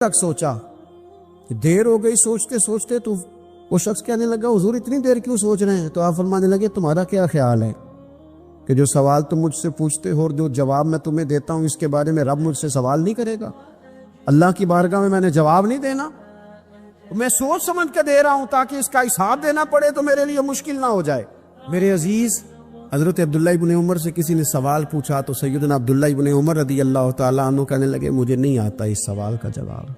تک سوچا، دیر ہو گئی سوچتے سوچتے، تو وہ شخص کہنے لگا حضور اتنی دیر کیوں سوچ رہے ہیں؟ تو آپ فرمانے لگے تمہارا کیا خیال ہے کہ جو سوال تم مجھ سے پوچھتے ہو اور جو جواب میں تمہیں دیتا ہوں اس کے بارے میں رب مجھ سے سوال نہیں کرے گا؟ اللہ کی بارگاہ میں نے جواب نہیں دینا؟ میں سوچ سمجھ کے دے رہا ہوں تاکہ اس کا حساب دینا پڑے تو میرے لیے مشکل نہ ہو جائے۔ میرے عزیز، حضرت عبداللہ ابن عمر سے کسی نے سوال پوچھا تو سیدنا عبداللہ ابن عمر رضی اللہ تعالیٰ عنہ کہنے لگے مجھے نہیں آتا اس سوال کا جواب،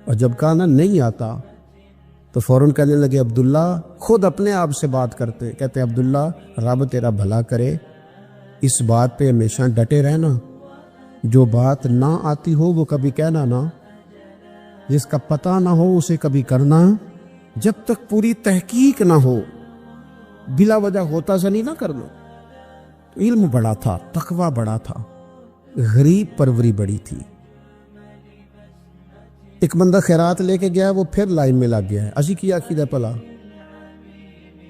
اور جب کہا نا نہیں آتا تو فوراً کہنے لگے عبداللہ خود اپنے آپ سے بات کرتے، کہتے عبداللہ رب تیرا بھلا کرے، اس بات پہ ہمیشہ ڈٹے رہنا، جو بات نہ آتی ہو وہ کبھی کہنا نہ، جس کا پتہ نہ ہو اسے کبھی کرنا، جب تک پوری تحقیق نہ ہو بلا وجہ ہوتا سا نہیں نہ کرنا۔ علم بڑا تھا، تقوی بڑا تھا، غریب پروری بڑی تھی۔ ایک بندہ خیرات لے کے گیا، وہ پھر لائن میں لگ گیا ہے، اسی کیا عقیدہ پلا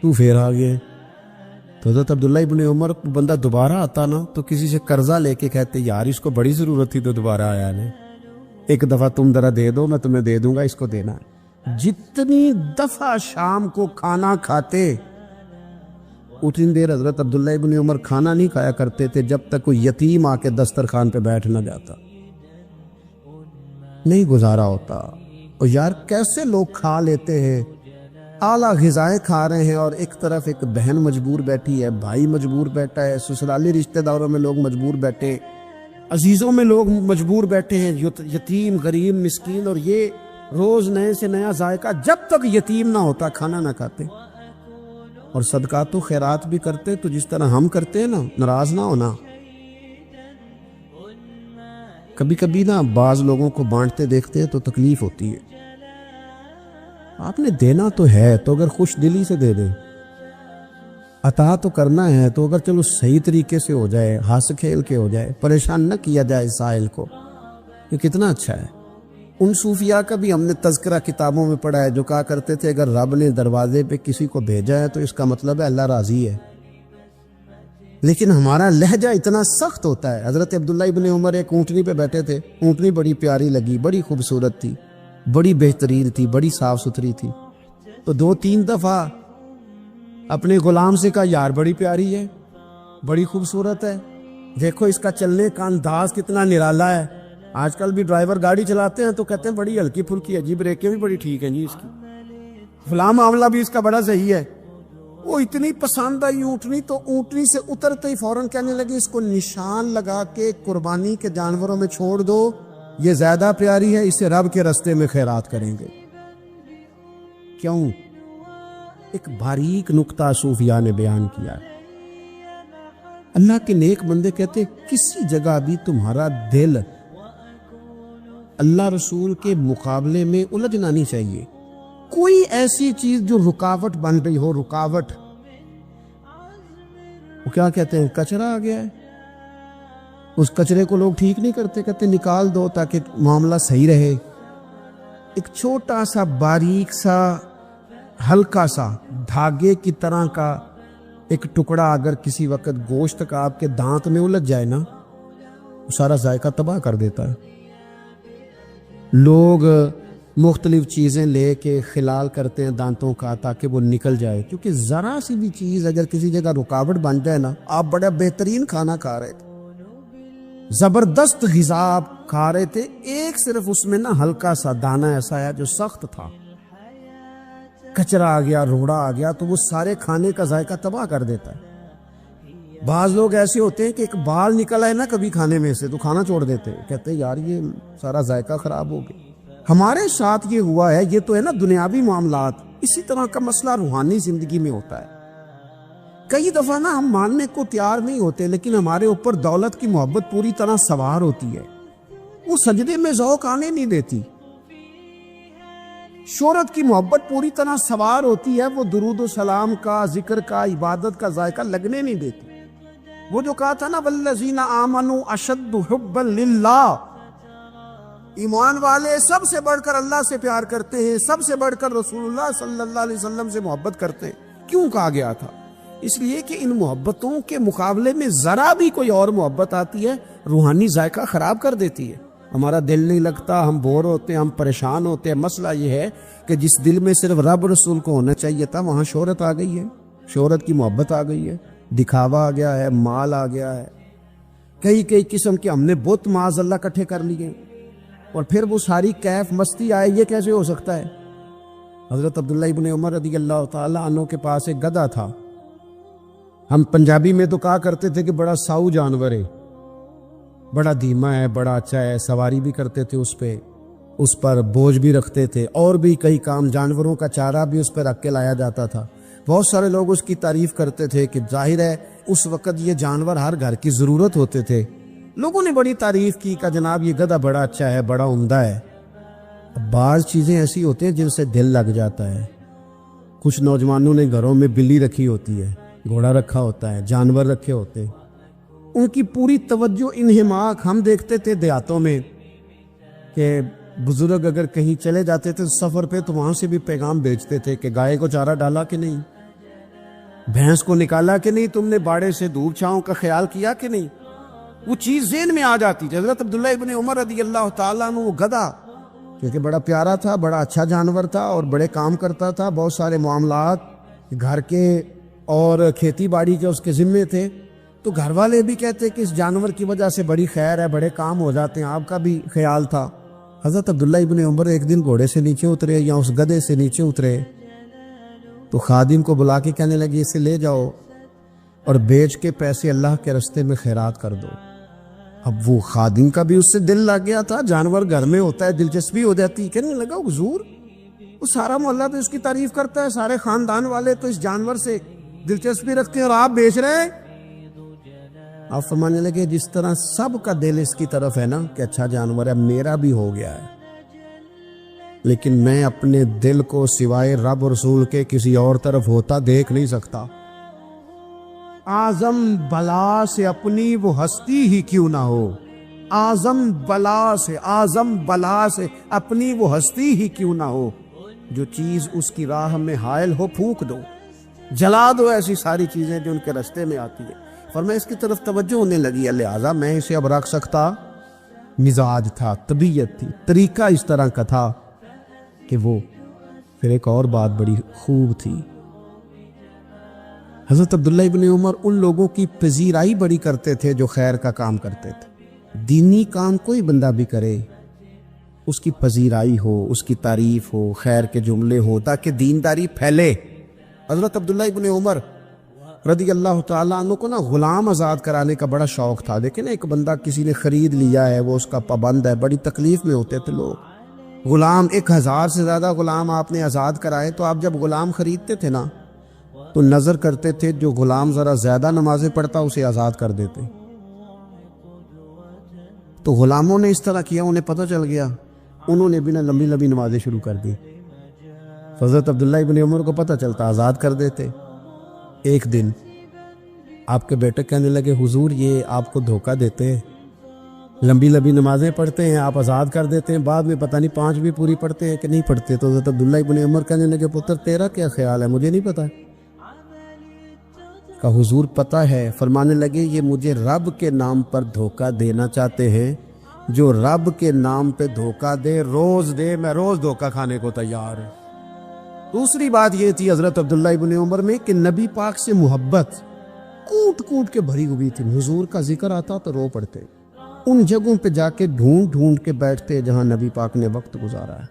تو پھر آ گئے۔ تو حضرت عبداللہ ابن عمر کو بندہ دوبارہ آتا نا تو کسی سے قرضہ لے کے کہتے یار اس کو بڑی ضرورت تھی تو دوبارہ آیا نے، ایک دفعہ تم ذرا دے دو میں تمہیں دے دوں گا، اس کو دینا ہے۔ جتنی دفعہ شام کو کھانا کھاتے اتنی دیر حضرت عبداللہ ابن عمر کھانا نہیں کھایا کرتے تھے جب تک کوئی یتیم آ کے دسترخوان پہ بیٹھ نہ جاتا، نہیں گزارا ہوتا۔ اور یار کیسے لوگ کھا لیتے ہیں، اعلیٰ غذائیں کھا رہے ہیں، اور ایک طرف ایک بہن مجبور بیٹھی ہے، بھائی مجبور بیٹھا ہے، سسرالی رشتہ داروں میں لوگ مجبور بیٹھے ہیں، عزیزوں میں لوگ مجبور بیٹھے ہیں، یتیم غریب مسکین، اور یہ روز نئے سے نیا ذائقہ، جب تک یتیم نہ ہوتا کھانا نہ کھاتے۔ اور صدقات و خیرات بھی کرتے تو جس طرح ہم کرتے ہیں نا، ناراض نہ ہونا۔ کبھی کبھی نا بعض لوگوں کو بانٹتے دیکھتے ہیں تو تکلیف ہوتی ہے، آپ نے دینا تو ہے تو اگر خوش دلی سے دے دیں، عطا تو کرنا ہے تو اگر چلو صحیح طریقے سے ہو جائے، ہنس کھیل کے ہو جائے، پریشان نہ کیا جائے سائل کو، یہ کتنا اچھا ہے۔ ان صوفیاء کا بھی ہم نے تذکرہ کتابوں میں پڑھا ہے جو کہا کرتے تھے اگر رب نے دروازے پہ کسی کو بھیجا ہے تو اس کا مطلب ہے اللہ راضی ہے، لیکن ہمارا لہجہ اتنا سخت ہوتا ہے۔ حضرت عبداللہ ابن عمر ایک اونٹنی پہ بیٹھے تھے، اونٹنی بڑی پیاری لگی، بڑی خوبصورت تھی، بڑی بہترین تھی، بڑی صاف ستھری تھی، تو 2-3 دفعہ اپنے غلام سے کہا یار بڑی پیاری ہے، بڑی خوبصورت ہے، دیکھو اس کا چلنے کا انداز کتنا نرالا ہے۔ آج کل بھی ڈرائیور گاڑی چلاتے ہیں تو کہتے ہیں بڑی ہلکی پھلکی ہے جی، بریکیں بھی بڑی ٹھیک ہیں جی، اس کی فلاں معاملہ بھی اس کا بڑا صحیح ہے۔ وہ اتنی پسند آئی اونٹنی تو اونٹنی سے اترتے ہی فوراً کہنے لگی اس کو نشان لگا کے قربانی کے جانوروں میں چھوڑ دو، یہ زیادہ پیاری ہے، اسے رب کے رستے میں خیرات کریں گے۔ کیوں؟ ایک باریک نقطہ صوفیاء نے بیان کیا ہے۔ اللہ کے نیک بندے کہتے کسی جگہ بھی تمہارا دل اللہ رسول کے مقابلے میں الجھنا نہیں چاہیے۔ کوئی ایسی چیز جو رکاوٹ بن رہی ہو، رکاوٹ، وہ کیا کہتے ہیں کچرا آ گیا ہے، اس کچرے کو لوگ ٹھیک نہیں کرتے، کہتے نکال دو تاکہ معاملہ صحیح رہے۔ ایک چھوٹا سا باریک سا ہلکا سا دھاگے کی طرح کا ایک ٹکڑا اگر کسی وقت گوشت کا آپ کے دانت میں الجھ جائے نا، وہ سارا ذائقہ تباہ کر دیتا ہے۔ لوگ مختلف چیزیں لے کے خلال کرتے ہیں دانتوں کا تاکہ وہ نکل جائے، کیونکہ ذرا سی بھی چیز اگر کسی جگہ رکاوٹ بن جائے نا، آپ بڑا بہترین کھانا کھا رہے تھے، زبردست غذا آپ کھا رہے تھے، ایک صرف اس میں نا ہلکا سا دانہ ایسا ہے جو سخت تھا، کچرا آ گیا، روڑا آ گیا تو وہ سارے کھانے کا ذائقہ تباہ کر دیتا ہے۔ بعض لوگ ایسے ہوتے ہیں کہ ایک بال نکل آئے نا کبھی کھانے میں سے تو کھانا چھوڑ دیتے ہیں، کہتے ہیں یار یہ سارا ذائقہ خراب ہو گیا۔ ہمارے ساتھ یہ ہوا ہے، یہ تو ہے نا دنیاوی معاملات، اسی طرح کا مسئلہ روحانی زندگی میں ہوتا ہے۔ کئی دفعہ نا ہم ماننے کو تیار نہیں ہوتے، لیکن ہمارے اوپر دولت کی محبت پوری طرح سوار ہوتی ہے، وہ سجدے میں ذوق آنے نہیں دیتی۔ شہرت کی محبت پوری طرح سوار ہوتی ہے، وہ درود و سلام کا، ذکر کا، عبادت کا ذائقہ لگنے نہیں دیتی۔ وہ جو کہا تھا نا والذین آمنوا اشد حبا للہ، ایمان والے سب سے بڑھ کر اللہ سے پیار کرتے ہیں، سب سے بڑھ کر رسول اللہ صلی اللہ علیہ وسلم سے محبت کرتے ہیں۔ کیوں کہا گیا تھا؟ اس لیے کہ ان محبتوں کے مقابلے میں ذرا بھی کوئی اور محبت آتی ہے روحانی ذائقہ خراب کر دیتی ہے۔ ہمارا دل نہیں لگتا، ہم بور ہوتے ہیں، ہم پریشان ہوتے ہیں۔ مسئلہ یہ ہے کہ جس دل میں صرف رب رسول کو ہونا چاہیے تھا وہاں شہرت آ گئی ہے، شہرت کی محبت آ گئی ہے، دکھاوا آ گیا ہے، مال آ گیا ہے، کئی قسم کے ہم نے بت معاذ اللہ اکٹھے کر لیے، اور پھر وہ ساری کیف مستی آئے۔ یہ کیسے ہو سکتا ہے؟ حضرت عبداللہ ابن عمر رضی اللہ تعالی عنہ کے پاس ایک گدھا تھا۔ ہم پنجابی میں تو کہا کرتے تھے کہ بڑا ساؤ جانور ہے، بڑا دھیما ہے، بڑا اچھا ہے، سواری بھی کرتے تھے اس پہ، اس پر بوجھ بھی رکھتے تھے، اور بھی کئی کام، جانوروں کا چارہ بھی اس پہ رکھ کے لایا جاتا تھا۔ بہت سارے لوگ اس کی تعریف کرتے تھے کہ ظاہر ہے اس وقت یہ جانور ہر گھر کی ضرورت ہوتے تھے۔ لوگوں نے بڑی تعریف کی کہ جناب یہ گدھا بڑا اچھا ہے، بڑا عمدہ ہے۔ بعض چیزیں ایسی ہوتی ہیں جن سے دل لگ جاتا ہے۔ کچھ نوجوانوں نے گھروں میں بلی رکھی ہوتی ہے، گھوڑا رکھا ہوتا ہے، جانور رکھے ہوتے ہیں، ان کی پوری توجہ انہماک۔ ہم دیکھتے تھے دیہاتوں میں کہ بزرگ اگر کہیں چلے جاتے تھے سفر پہ تو وہاں سے بھی پیغام بھیجتے تھے کہ گائے کو چارہ ڈالا کہ نہیں، بھینس کو نکالا کہ نہیں، تم نے باڑے سے دور چھاؤں کا خیال کیا کہ نہیں۔ وہ چیز ذہن میں آ جاتی تھی۔ حضرت عبداللہ ابن عمر رضی اللہ تعالیٰ عنہ وہ گدھا کیونکہ بڑا پیارا تھا، بڑا اچھا جانور تھا اور بڑے کام کرتا تھا، بہت سارے معاملات گھر کے اور کھیتی باڑی کے اس کے ذمے تھے، تو گھر والے بھی کہتے کہ اس جانور کی وجہ سے بڑی خیر ہے، بڑے کام ہو جاتے ہیں، آپ کا بھی خیال تھا۔ حضرت عبداللہ ابن عمر ایک دن گھوڑے سے نیچے اترے یا اس گدھے سے نیچے اترے تو خادم کو بلا کے کہنے لگے اسے لے جاؤ اور بیچ کے پیسے اللہ کے رستے میں خیرات کر دو۔ اب وہ خادم کا بھی اس سے دل لگ گیا تھا، جانور گھر میں ہوتا ہے دلچسپی ہو جاتی، کہنے لگا حضور وہ سارا محلہ تو اس کی تعریف کرتا ہے، سارے خاندان والے تو اس جانور سے دلچسپی رکھتے ہیں اور آپ بیچ رہے ہیں۔ آپ فرمانے لگے جس طرح سب کا دل اس کی طرف ہے نا کہ اچھا جانور ہے، میرا بھی ہو گیا ہے، لیکن میں اپنے دل کو سوائے رب رسول کے کسی اور طرف ہوتا دیکھ نہیں سکتا۔ اعظم بلا سے اپنی وہ ہستی ہی کیوں نہ ہو، اعظم بلا سے اپنی وہ ہستی ہی کیوں نہ ہو، جو چیز اس کی راہ میں حائل ہو پھونک دو، جلا دو ایسی ساری چیزیں جو ان کے راستے میں آتی ہیں۔ فرمایا اس کی طرف توجہ ہونے لگی، لہٰذا میں اسے اب رکھ سکتا۔ مزاج تھا، طبیعت تھی، طریقہ اس طرح کا تھا کہ وہ پھر ایک اور بات بڑی خوب تھی۔ حضرت عبداللہ ابن عمر ان لوگوں کی پذیرائی بڑی کرتے تھے جو خیر کا کام کرتے تھے۔ دینی کام کوئی بندہ بھی کرے اس کی پذیرائی ہو، اس کی تعریف ہو، خیر کے جملے ہو تاکہ دینداری پھیلے۔ حضرت عبداللہ ابن عمر رضی اللہ تعالیٰ عنہ کو نا غلام آزاد کرانے کا بڑا شوق تھا۔ دیکھیں نا ایک بندہ کسی نے خرید لیا ہے، وہ اس کا پابند ہے، بڑی تکلیف میں ہوتے تھے لوگ۔ غلام 1000 سے زیادہ غلام آپ نے آزاد کرائے، تو آپ جب غلام خریدتے تھے نا تو نظر کرتے تھے جو غلام ذرا زیادہ نمازیں پڑھتا اسے آزاد کر دیتے۔ تو غلاموں نے اس طرح کیا، انہیں پتہ چل گیا، انہوں نے بھی نا لمبی لمبی نمازیں شروع کر دی۔ حضرت عبداللہ ابن عمر کو پتہ چلتا، آزاد کر دیتے۔ ایک دن آپ کے بیٹے کہنے لگے حضور یہ آپ کو دھوکہ دیتے ہیں، لمبی لمبی نمازیں پڑھتے ہیں، آپ آزاد کر دیتے ہیں، بعد میں پتہ نہیں 5 بھی پوری پڑھتے ہیں کہ نہیں پڑھتے۔ تو حضرت عبداللہ ابن عمر کہنے لگے پتر تیرا کیا خیال ہے، مجھے نہیں پتا۔ کہ حضور پتہ ہے۔ فرمانے لگے یہ مجھے رب کے نام پر دھوکہ دینا چاہتے ہیں، جو رب کے نام پہ دھوکہ دے روز دے، میں روز دھوکہ کھانے کو تیار ہوں۔ دوسری بات یہ تھی حضرت عبداللہ ابن عمر میں کہ نبی پاک سے محبت کوٹ کوٹ کے بھری ہوئی تھی۔ حضور کا ذکر آتا تو رو پڑتے، ان جگہوں پہ جا کے ڈھونڈ ڈھونڈ کے بیٹھتے جہاں نبی پاک نے وقت گزارا ہے۔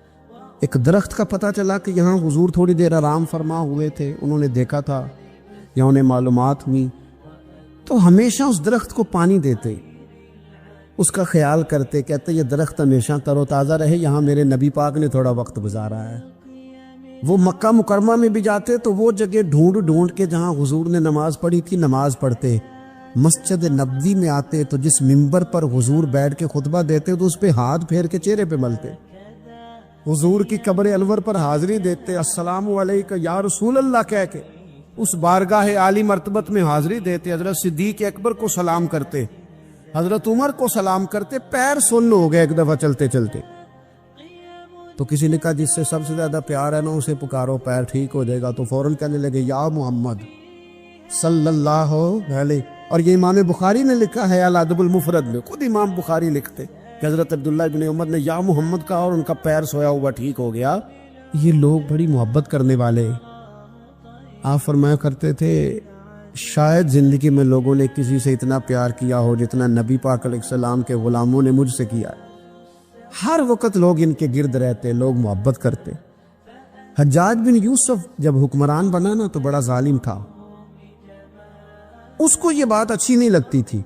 ایک درخت کا پتہ چلا کہ یہاں حضور تھوڑی دیر آرام فرما ہوئے تھے، انہوں نے دیکھا تھا یا انہیں معلومات ہوئی، تو ہمیشہ اس درخت کو پانی دیتے، اس کا خیال کرتے، کہتے یہ درخت ہمیشہ تر و تازہ رہے، یہاں میرے نبی پاک نے تھوڑا وقت گزارا ہے۔ وہ مکہ مکرمہ میں بھی جاتے تو وہ جگہ ڈھونڈ ڈھونڈ کے جہاں حضور نے نماز پڑھی تھی نماز پڑھتے۔ مسجد نبوی میں آتے تو جس ممبر پر حضور بیٹھ کے خطبہ دیتے تو اس پہ ہاتھ پھیر کے چہرے پہ ملتے۔ حضور کی قبر انور پر حاضری دیتے، السلام علیکم یا رسول اللہ کہہ کے اس بارگاہ عالی مرتبت میں حاضری دیتے۔ حضرت صدیق اکبر کو سلام کرتے، حضرت عمر کو سلام کرتے، پیر سن ہو گئے ایک دفعہ چلتے چلتے۔ تو کسی نے کہا جس سے سب سے زیادہ پیار ہے نا اسے پکارو، پیر ٹھیک ہو جائے گا۔ تو فوراً کہنے لگے یا محمد صلی اللہ علیہ۔ اور یہ امام بخاری نے لکھا ہے الادب المفرد میں، خود امام بخاری لکھتے کہ حضرت عبداللہ ابن عمر نے یا محمد کہا اور ان کا پیر سویا ہوا ٹھیک ہو گیا۔ یہ لوگ بڑی محبت کرنے والے، آپ فرمایا کرتے تھے شاید زندگی میں لوگوں نے کسی سے اتنا پیار کیا ہو جتنا نبی پاک علیہ السلام کے غلاموں نے مجھ سے کیا ہے۔ ہر وقت لوگ ان کے گرد رہتے، لوگ محبت کرتے۔ حجاج بن یوسف جب حکمران بنا نا تو بڑا ظالم تھا، اس کو یہ بات اچھی نہیں لگتی تھی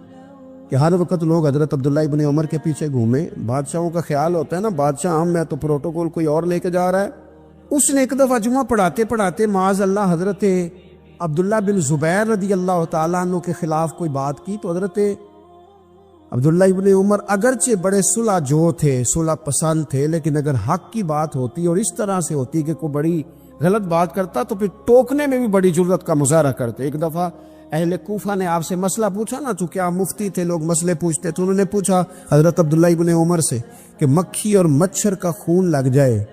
کہ ہر وقت لوگ حضرت عبداللہ ابن عمر کے پیچھے گھومیں۔ بادشاہوں کا خیال ہوتا ہے نا بادشاہ ہم میں تو پروٹوکول کوئی اور لے کے جا رہا ہے۔ اس نے ایک دفعہ جمعہ پڑھاتے پڑھاتے معاذ اللہ حضرت عبداللہ بن زبیر رضی اللہ تعالیٰ عنہ کے خلاف کوئی بات کی، تو حضرت عبداللہ ابن عمر اگرچہ بڑے صلح جو تھے، صلح پسند تھے، لیکن اگر حق کی بات ہوتی اور اس طرح سے ہوتی کہ کوئی بڑی غلط بات کرتا تو پھر ٹوکنے میں بھی بڑی جرأت کا مظاہرہ کرتے۔ ایک دفعہ اہل کوفہ نے آپ سے مسئلہ پوچھا نا، چونکہ آپ مفتی تھے، لوگ مسئلے پوچھتے، تو انہوں نے پوچھا حضرت عبداللہ ابن عمر سے کہ مکھی اور مچھر کا خون لگ جائے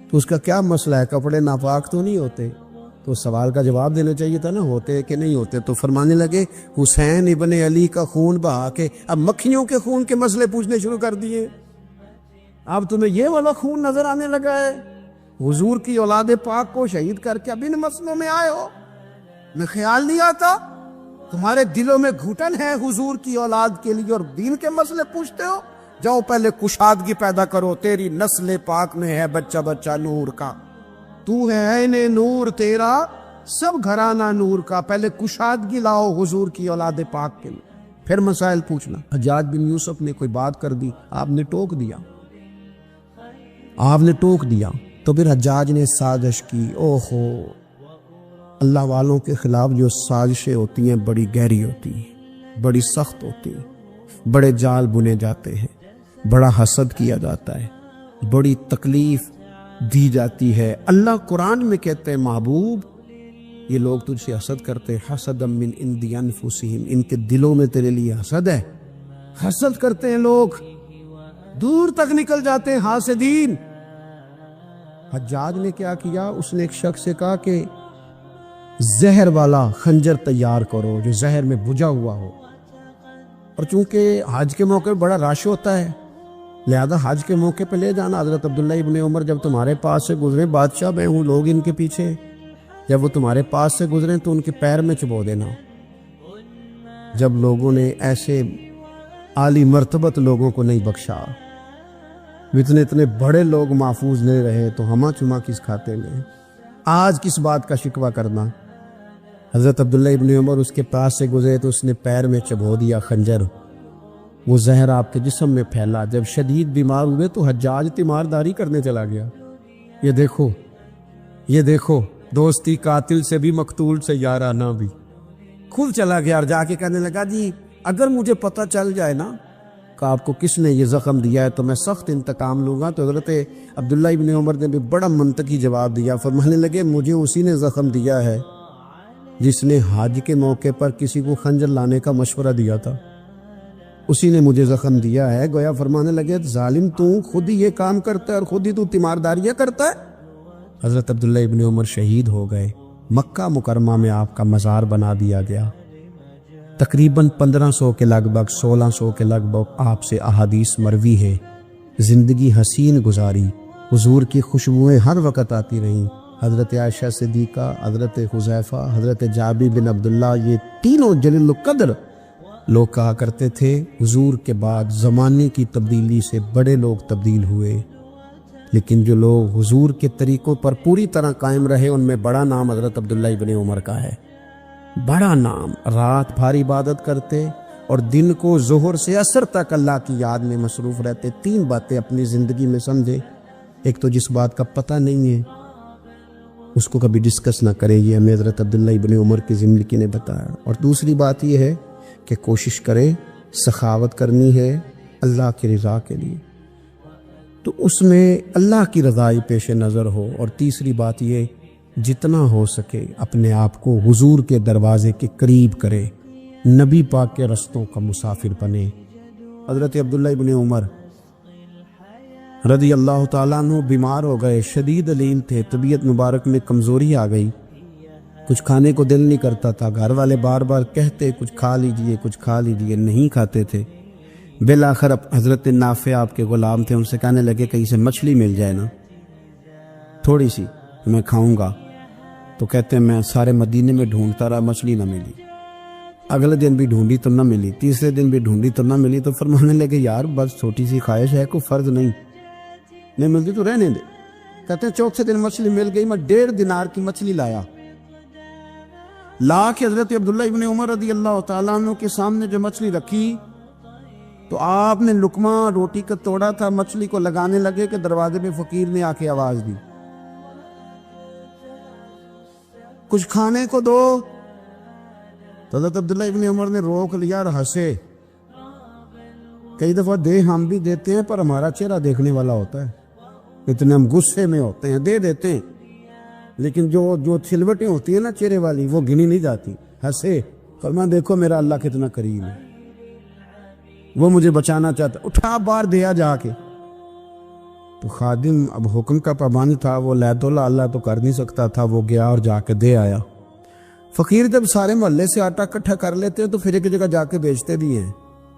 تو اس کا کیا مسئلہ ہے، کپڑے ناپاک تو نہیں ہوتے؟ تو سوال کا جواب دینا چاہیے تھا نا، ہوتے کہ نہیں ہوتے؟ تو فرمانے لگے حسین ابن علی کا خون بہا کے اب مکھیوں کے خون کے مسئلے پوچھنے شروع کر دیے۔ اب تمہیں یہ والا خون نظر آنے لگا ہے؟ حضور کی اولاد پاک کو شہید کر کے اب ان مسئلوں میں آئے ہو؟ میں خیال نہیں آتا تمہارے دلوں میں گھٹن ہے حضور کی اولاد کے لیے اور دین کے مسئلے پوچھتے ہو؟ جاؤ پہلے کشادگی پیدا کرو، تیری نسل پاک میں ہے بچہ بچہ نور کا، تو ہے عین نور، تیرا سب گھرانہ نور کا، پہلے کشادگی لاؤ حضور کی اولاد پاک کے لیے، پھر مسائل پوچھنا۔ حجاج بن یوسف نے کوئی بات کر دی، آپ نے ٹوک دیا، تو پھر حجاج نے سازش کی۔ اوہو، اللہ والوں کے خلاف جو سازشیں ہوتی ہیں بڑی گہری ہوتی ہیں، بڑی سخت ہوتی ہیں، بڑے جال بنے جاتے ہیں، بڑا حسد کیا جاتا ہے، بڑی تکلیف دی جاتی ہے۔ اللہ قرآن میں کہتے ہیں محبوب یہ لوگ تجھ سے حسد کرتے، حسد من عند انفسہم، ان کے دلوں میں تیرے لیے حسد ہے، حسد کرتے ہیں لوگ، دور تک نکل جاتے ہیں حاسدین۔ حجاج نے کیا کیا، اس نے ایک شخص سے کہا کہ زہر والا خنجر تیار کرو جو زہر میں بجھا ہوا ہو، اور چونکہ حج کے موقع پہ بڑا رش ہوتا ہے لہذا حج کے موقع پہ لے جانا۔ حضرت عبداللہ ابن عمر جب تمہارے پاس سے گزرے، بادشاہ میں ہوں، لوگ ان کے پیچھے، جب وہ تمہارے پاس سے گزریں تو ان کے پیر میں چبو دینا۔ جب لوگوں نے ایسے عالی مرتبت لوگوں کو نہیں بخشا، اتنے بڑے لوگ محفوظ نہیں رہے تو ہما چما کس کھاتے میں؟ آج کس بات کا شکوہ کرنا؟ حضرت عبداللہ ابن عمر اس کے پاس سے گزرے تو اس نے پیر میں چبو دیا خنجر، وہ زہر آپ کے جسم میں پھیلا۔ جب شدید بیمار ہوئے تو حجاج تیمارداری کرنے چلا گیا۔ یہ دیکھو دوستی قاتل سے بھی مقتول سے یارانہ بھی، خود چلا گیا اور جا کے کہنے لگا جی اگر مجھے پتہ چل جائے نا کہ آپ کو کس نے یہ زخم دیا ہے تو میں سخت انتقام لوں گا۔ تو حضرت عبداللہ ابن عمر نے بھی بڑا منطقی جواب دیا، فرمانے لگے مجھے اسی نے زخم دیا ہے جس نے حج کے موقع پر کسی کو خنجر لانے کا مشورہ دیا تھا، اسی نے مجھے زخم دیا ہے۔ گویا فرمانے لگے ظالم تو خود ہی یہ کام کرتا ہے اور خود ہی تو تیمارداریاں کرتا ہے۔ حضرت عبداللہ ابن عمر شہید ہو گئے، مکہ مکرمہ میں آپ کا مزار بنا دیا گیا۔ تقریباً 1500 کے لگ بھگ 1600 کے لگ بھگ آپ سے احادیث مروی ہے۔ زندگی حسین گزاری، حضور کی خوشبوئیں ہر وقت آتی رہیں۔ حضرت عائشہ صدیقہ، حضرت حذیفہ، حضرت جابر بن عبداللہ، یہ تینوں جلیل القدر لوگ کہا کرتے تھے حضور کے بعد زمانے کی تبدیلی سے بڑے لوگ تبدیل ہوئے، لیکن جو لوگ حضور کے طریقوں پر پوری طرح قائم رہے ان میں بڑا نام حضرت عبداللہ ابن عمر کا ہے، بڑا نام۔ رات بھر عبادت کرتے اور دن کو ظہر سے عصر تک اللہ کی یاد میں مصروف رہتے۔ 3 باتیں اپنی زندگی میں سمجھے، ایک تو جس بات کا پتہ نہیں ہے اس کو کبھی ڈسکس نہ کرے، یہ ہمیں حضرت عبداللہ ابن عمر کی زندگی نے بتایا، اور دوسری بات یہ ہے کہ کوشش کرے، سخاوت کرنی ہے اللہ کی رضا کے لیے، تو اس میں اللہ کی رضا ہی پیش نظر ہو، اور تیسری بات یہ جتنا ہو سکے اپنے آپ کو حضور کے دروازے کے قریب کرے، نبی پاک کے رستوں کا مسافر بنے۔ حضرت عبداللہ ابن عمر رضی اللہ تعالیٰ عنہ بیمار ہو گئے، شدید علیم تھے، طبیعت مبارک میں کمزوری آ گئی، کچھ کھانے کو دل نہیں کرتا تھا، گھر والے بار بار کہتے کچھ کھا لیجئے کچھ کھا لیجئے، نہیں کھاتے تھے۔ بالآخر اب حضرت نافع آپ کے غلام تھے، ان سے کہنے لگے کہیں سے مچھلی مل جائے نا تھوڑی سی میں کھاؤں گا، تو کہتے ہیں میں سارے مدینے میں ڈھونڈتا رہا، مچھلی نہ ملی، اگلے دن بھی ڈھونڈی تو نہ ملی، تیسرے دن بھی ڈھونڈی تو نہ ملی، تو فرمانے لگے یار بس چھوٹی سی خواہش ہے، کوئی فرض نہیں ملتی تو رہنے دے۔ کہتے ہیں چوتھے دن مچھلی مل گئی، میں 1.5 دینار کی مچھلی لایا، لا کے حضرت عبداللہ ابن عمر رضی اللہ تعالیٰ عنہ کے سامنے جو مچھلی رکھی تو آپ نے لقمہ روٹی کا توڑا تھا، مچھلی کو لگانے لگے کہ دروازے پہ فقیر نے آ کے آواز دی کچھ کھانے کو دو، تو حضرت عبداللہ ابن عمر نے روک لیا اور ہنسے۔ کئی دفعہ دے ہم بھی دیتے ہیں پر ہمارا چہرہ دیکھنے والا ہوتا ہے، اتنے ہم غصے میں ہوتے ہیں دے دیتے ہیں، لیکن جو سلوٹیں ہوتی ہیں نا چہرے والی وہ گنی نہیں جاتی۔ ہنسے، فرمایا دیکھو میرا اللہ کتنا کریم ہے، وہ مجھے بچانا چاہتا، اٹھا بار دیا جا کے۔ تو خادم اب حکم کا پابند تھا، وہ لیت اللہ تو کر نہیں سکتا تھا، وہ گیا اور جا کے دے آیا۔ فقیر جب سارے محلے سے آٹا اکٹھا کر لیتے ہیں تو پھر ایک جگہ جا کے بیچتے بھی ہیں۔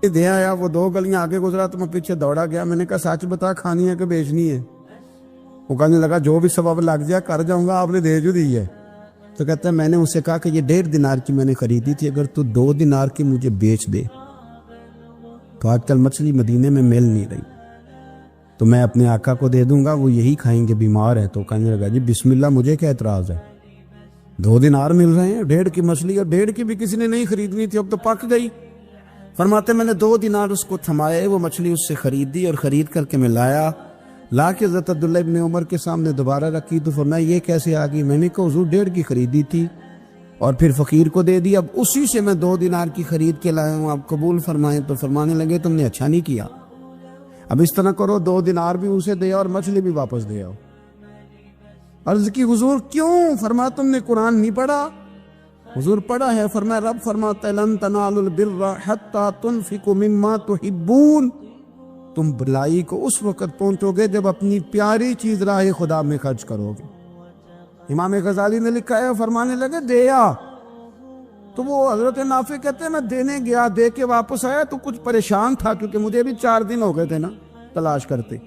یہ دے آیا، وہ 2 گلیاں آگے گزرا تو میں پیچھے دوڑا گیا، میں نے کہا سچ بتا کھانی ہے کہ بیچنی ہے؟ وہ کہنے لگا جو بھی سبب لگ جائے کر جاؤں گا، آپ نے دے جو دی ہے۔ تو کہتا ہے میں نے اس سے کہا کہ یہ 1.5 دینار کی میں نے خریدی تھی، اگر تو 2 دینار کی مجھے بیچ دے تو آج کل مچھلی مدینے میں مل نہیں رہی، تو میں اپنے آقا کو دے دوں گا، وہ یہی کھائیں گے، بیمار ہے۔ تو کہنے لگا جی بسم اللہ، مجھے کیا اعتراض ہے، 2 دینار مل رہے ہیں، 1.5 کی مچھلی، اور 1.5 کی بھی کسی نے نہیں خریدنی تھی، اب تو پک گئی۔ فرماتے میں نے 2 دینار اس کو تھمائے، وہ مچھلی اس سے خریدی اور خرید کر کے میں لا کے حضرت عبداللہ ابن عمر کے سامنے دوبارہ رکھی، تو فرمایا یہ کیسے آ گئی؟ میں نے کہا حضور 1.5 کی خریدی تھی اور پھر فقیر کو دے دی، اب اسی سے میں 2 دینار کی خرید کے لایا ہوں، آپ قبول فرمائیں۔ تو فرمانے لگے تم نے اچھا نہیں کیا، اب اس طرح کرو 2 دینار بھی اسے دے اور مچھلی بھی واپس دے آؤ۔ عرض کی حضور کیوں؟ فرمایا تم نے قرآن نہیں پڑھا؟ حضور پڑھا ہے، فرمایا رب فرماتا ہے لن تنالوا البر حتی تنفقوا مما تحبون، تم بھلائی کو اس وقت پہنچو گے جب اپنی پیاری چیز راہ خدا میں خرچ کرو گے۔ امام غزالی نے لکھا ہے، فرمانے لگے دے آ، تو وہ حضرت نافع کہتے ہیں میں دینے گیا، دے کے واپس آیا تو کچھ پریشان تھا کیونکہ مجھے بھی 4 دن ہو گئے تھے نا تلاش کرتے،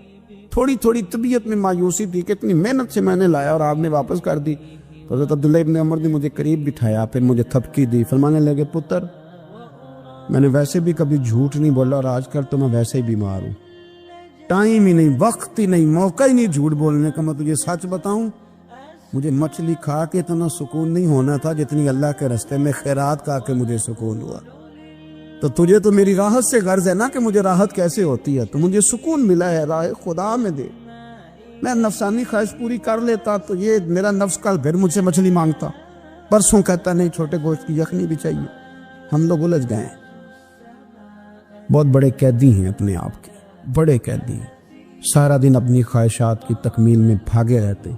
تھوڑی طبیعت میں مایوسی تھی کہ اتنی محنت سے میں نے لایا اور آپ نے واپس کر دی۔ تو حضرت عبداللہ ابن عمر نے مجھے قریب بٹھایا، پھر مجھے تھپکی دی، فرمانے لگے پتر میں نے ویسے بھی کبھی جھوٹ نہیں بولا اور آج کل تو میں ویسے ہی بیمار ہوں، ٹائم ہی نہیں، وقت ہی نہیں، موقع ہی نہیں جھوٹ بولنے کا۔ میں تجھے سچ بتاؤں، مجھے مچھلی کھا کے اتنا سکون نہیں ہونا تھا جتنی اللہ کے راستے میں خیرات کھا کے مجھے سکون ہوا۔ تو تجھے تو میری راحت سے غرض ہے نا کہ مجھے راحت کیسے ہوتی ہے، تو مجھے سکون ملا ہے، راہ خدا میں دے، میں نفسانی خواہش پوری کر لیتا تو یہ میرا نفس کل پھر مجھ سے مچھلی مانگتا، پرسوں کہتا نہیں چھوٹے گوشت کی یخنی بھی چاہیے۔ ہم لوگ الجھ گئے ہیں، بہت بڑے قیدی ہیں اپنے آپ کے، بڑے قیدی ہیں، سارا دن اپنی خواہشات کی تکمیل میں بھاگے رہتے،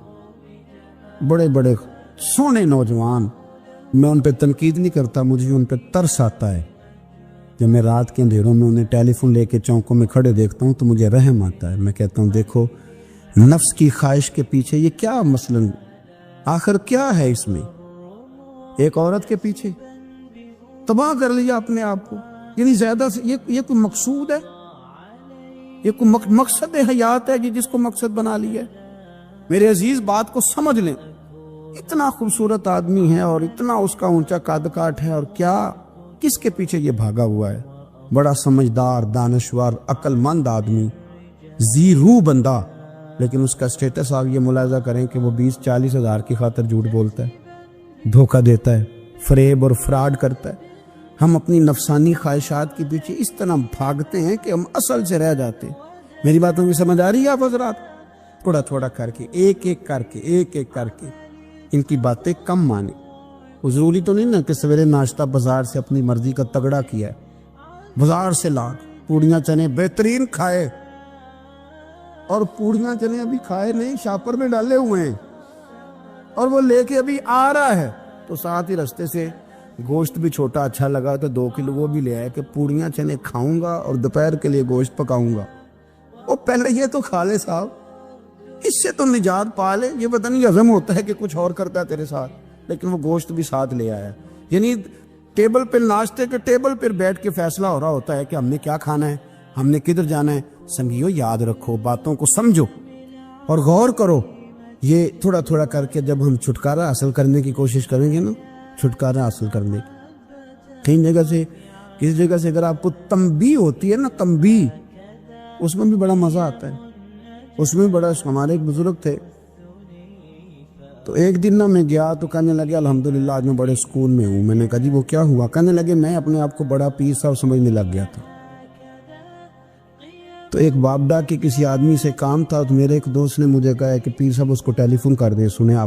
بڑے بڑے سونے نوجوان۔ میں ان پہ تنقید نہیں کرتا، مجھے ان پہ ترس آتا ہے، جب میں رات کے اندھیروں میں انہیں ٹیلی فون لے کے چوکوں میں کھڑے دیکھتا ہوں تو مجھے رحم آتا ہے۔ میں کہتا ہوں دیکھو نفس کی خواہش کے پیچھے یہ کیا مثلاً آخر کیا ہے اس میں، ایک عورت کے پیچھے تباہ کر لیا اپنے آپ کو، یعنی زیادہ سے یہ کوئی مقصود ہے، یہ کوئی مقصد حیات ہے جس کو مقصد بنا لیا ہے؟ میرے عزیز بات کو سمجھ لیں، اتنا خوبصورت آدمی ہے اور اتنا اس کا اونچا قد کاٹ ہے، اور کیا کس کے پیچھے یہ بھاگا ہوا ہے؟ بڑا سمجھدار، دانشور، عقل مند آدمی، ذی روح بندہ، لیکن اس کا سٹیٹس آپ یہ ملاحظہ کریں کہ وہ 20-40 ہزار کی خاطر جھوٹ بولتا ہے، دھوکہ دیتا ہے، فریب اور فراڈ کرتا ہے۔ ہم اپنی نفسانی خواہشات کے پیچھے اس طرح بھاگتے ہیں کہ ہم اصل سے رہ جاتے ہیں۔ میری باتوں کی سمجھ آ رہی ہے آپ حضرات؟ تھوڑا تھوڑا کر کے، ایک ایک کر کے ان کی باتیں کم مانیں۔ ضروری تو نہیں نا کہ سویرے ناشتہ بازار سے اپنی مرضی کا تگڑا کیا ہے، بازار سے لاکھ پوڑیاں چنے بہترین کھائے، اور پوڑیاں چنے ابھی کھائے نہیں، شاپر میں ڈالے ہوئے ہیں، اور وہ لے کے ابھی آ رہا ہے، تو ساتھ ہی رستے سے گوشت بھی چھوٹا اچھا لگا تو 2 کلو وہ بھی لے آیا کہ پوڑیاں چنے کھاؤں گا اور دوپہر کے لیے گوشت پکاؤں گا۔ وہ پہلے یہ تو کھا لے صاحب، اس سے تو نجات پا لے۔ یہ پتہ نہیں ہضم ہوتا ہے کہ کچھ اور کرتا ہے تیرے ساتھ، لیکن وہ گوشت بھی ساتھ لے آیا، یعنی ٹیبل پہ، ناشتے کے ٹیبل پر بیٹھ کے فیصلہ ہو رہا ہوتا ہے کہ ہم نے کیا کھانا ہے، ہم نے کدھر جانا ہے؟ سنگیو یاد رکھو، باتوں کو سمجھو اور غور کرو. یہ تھوڑا تھوڑا کر کے جب ہم چھٹکارا حاصل کرنے کی کوشش کریں گے نا، چھٹکارا حاصل کرنے کی، کئی جگہ سے کسی جگہ سے اگر آپ کو تنبیہ ہوتی ہے نا، تنبیہ، اس میں بھی بڑا مزہ آتا ہے. اس میں بڑا، ہمارے ایک بزرگ تھے تو ایک دن نا میں گیا تو کہنے لگے الحمدللہ آج میں بڑے سکون میں ہوں. میں نے کہا جی وہ کیا ہوا؟ کہنے لگے میں اپنے آپ کو بڑا پیر صاحب سمجھنے لگ گیا تھا. تو ایک بابڈا کے کسی آدمی سے کام تھا تو میرے ایک دوست نے مجھے کہا کہ پیر صاحب اس کو ٹیلی فون کر دیں، سنا ہے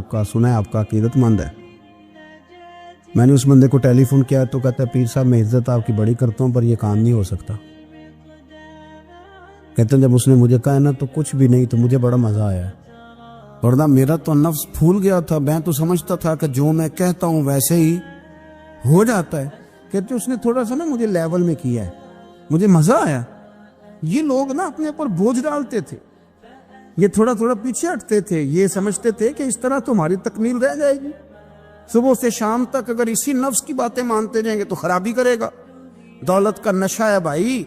آپ کا عقیدت مند ہے. میں نے اس بندے کو ٹیلی فون کیا تو کہتا ہے پیر صاحب میں عزت آپ کی بڑی کرتا ہوں پر یہ کام نہیں ہو سکتا. کہتے ہیں جب اس نے مجھے کہا نا تو کچھ بھی نہیں، تو مجھے بڑا مزہ آیا، ورنہ میرا تو نفس پھول گیا تھا. میں تو سمجھتا تھا کہ جو میں کہتا ہوں ویسے ہی ہو جاتا ہے. کہتے اس نے تھوڑا سا نا مجھے لیول میں کیا ہے، مجھے مزہ آیا. یہ لوگ نا اپنے اوپر بوجھ ڈالتے تھے، یہ تھوڑا تھوڑا پیچھے ہٹتے تھے، یہ سمجھتے تھے کہ اس طرح تمہاری تکمیل رہ جائے گی. صبح سے شام تک اگر اسی نفس کی باتیں مانتے جائیں گے تو خرابی کرے گا. دولت کا نشہ ہے بھائی،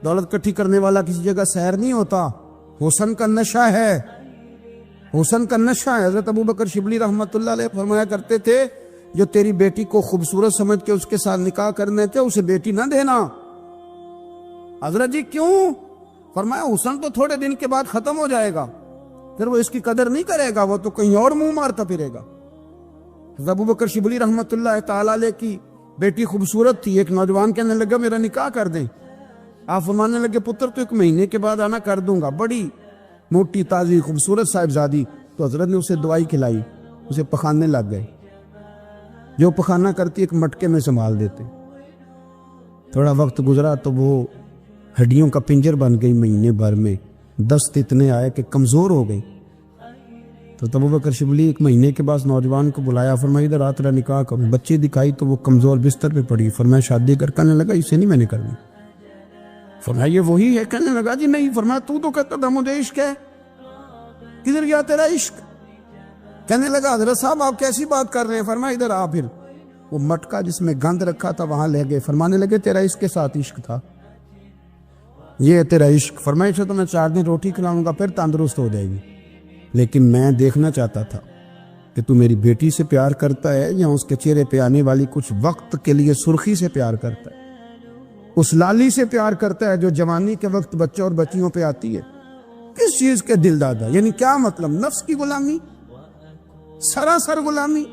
دولت کٹھی کرنے والا کسی جگہ سیر نہیں ہوتا. حسن کا نشہ ہے، حسن کا نشہ ہے. حضرت ابو بکر شبلی رحمۃ اللہ علیہ فرمایا کرتے تھے جو تیری بیٹی کو خوبصورت سمجھ کے اس کے ساتھ نکاح کرنے تھے اسے بیٹی نہ دینا. حضرت جی کیوں؟ فرمایا حسن تو تھوڑے دن کے بعد ختم ہو جائے گا، پھر وہ اس کی قدر نہیں کرے گا، وہ تو کہیں اور منہ مارتا پھرے گا. حضرت ابو بکر شبلی رحمۃ اللہ تعالی علیہ کی بیٹی خوبصورت تھی. ایک نوجوان کہنے لگا میرا نکاح کر دیں. آپ فرمانے لگے پتر تو 1 مہینے کے بعد آنا کر دوں گا. بڑی موٹی تازی خوبصورت صاحبزادی. تو حضرت نے اسے دوائی کھلائی، اسے پخانے لگ گئے. جو پخانہ کرتی ایک مٹکے میں سنبھال دیتے. تھوڑا وقت گزرا تو وہ ہڈیوں کا پنجر بن گئی. مہینے بھر میں دست اتنے آئے کہ کمزور ہو گئی. تو ابو بکر شبلی 1 مہینے کے بعد نوجوان کو بلایا، فرمایا ادھر آ تیرا نکاح کروں. بچی دکھائی تو وہ کمزور بستر پہ پڑی. فرمایا شادی کرنے لگا اسے نہیں میں نے کرنی. فرمایا یہ وہی ہے؟ کہنے لگا جی نہیں. فرمایا تو کہتا تھا مجھے عشق ہے، کدھر گیا تیرا عشق؟ کہنے لگا حضرت صاحب آپ کیسی بات کر رہے ہیں؟ فرمایا ادھر آ. پھر وہ مٹکا جس میں گند رکھا تھا وہاں لے گئے. فرمانے لگے تیرا اس کے ساتھ عشق تھا، یہ ہے تیرا عشق. فرمایا اسے تو میں 4 دن روٹی کھلاؤں گا پھر تندرست ہو جائے گی، لیکن میں دیکھنا چاہتا تھا کہ تو میری بیٹی سے پیار کرتا ہے یا اس کے چہرے پہ آنے والی کچھ وقت کے لیے سرخی سے پیار کرتا ہے، اس لالی سے پیار کرتا ہے جو جوانی کے وقت بچوں اور بچیوں پہ آتی ہے. کس چیز کے دل دادا؟ یعنی کیا مطلب؟ نفس کی غلامی، سراسر غلامی.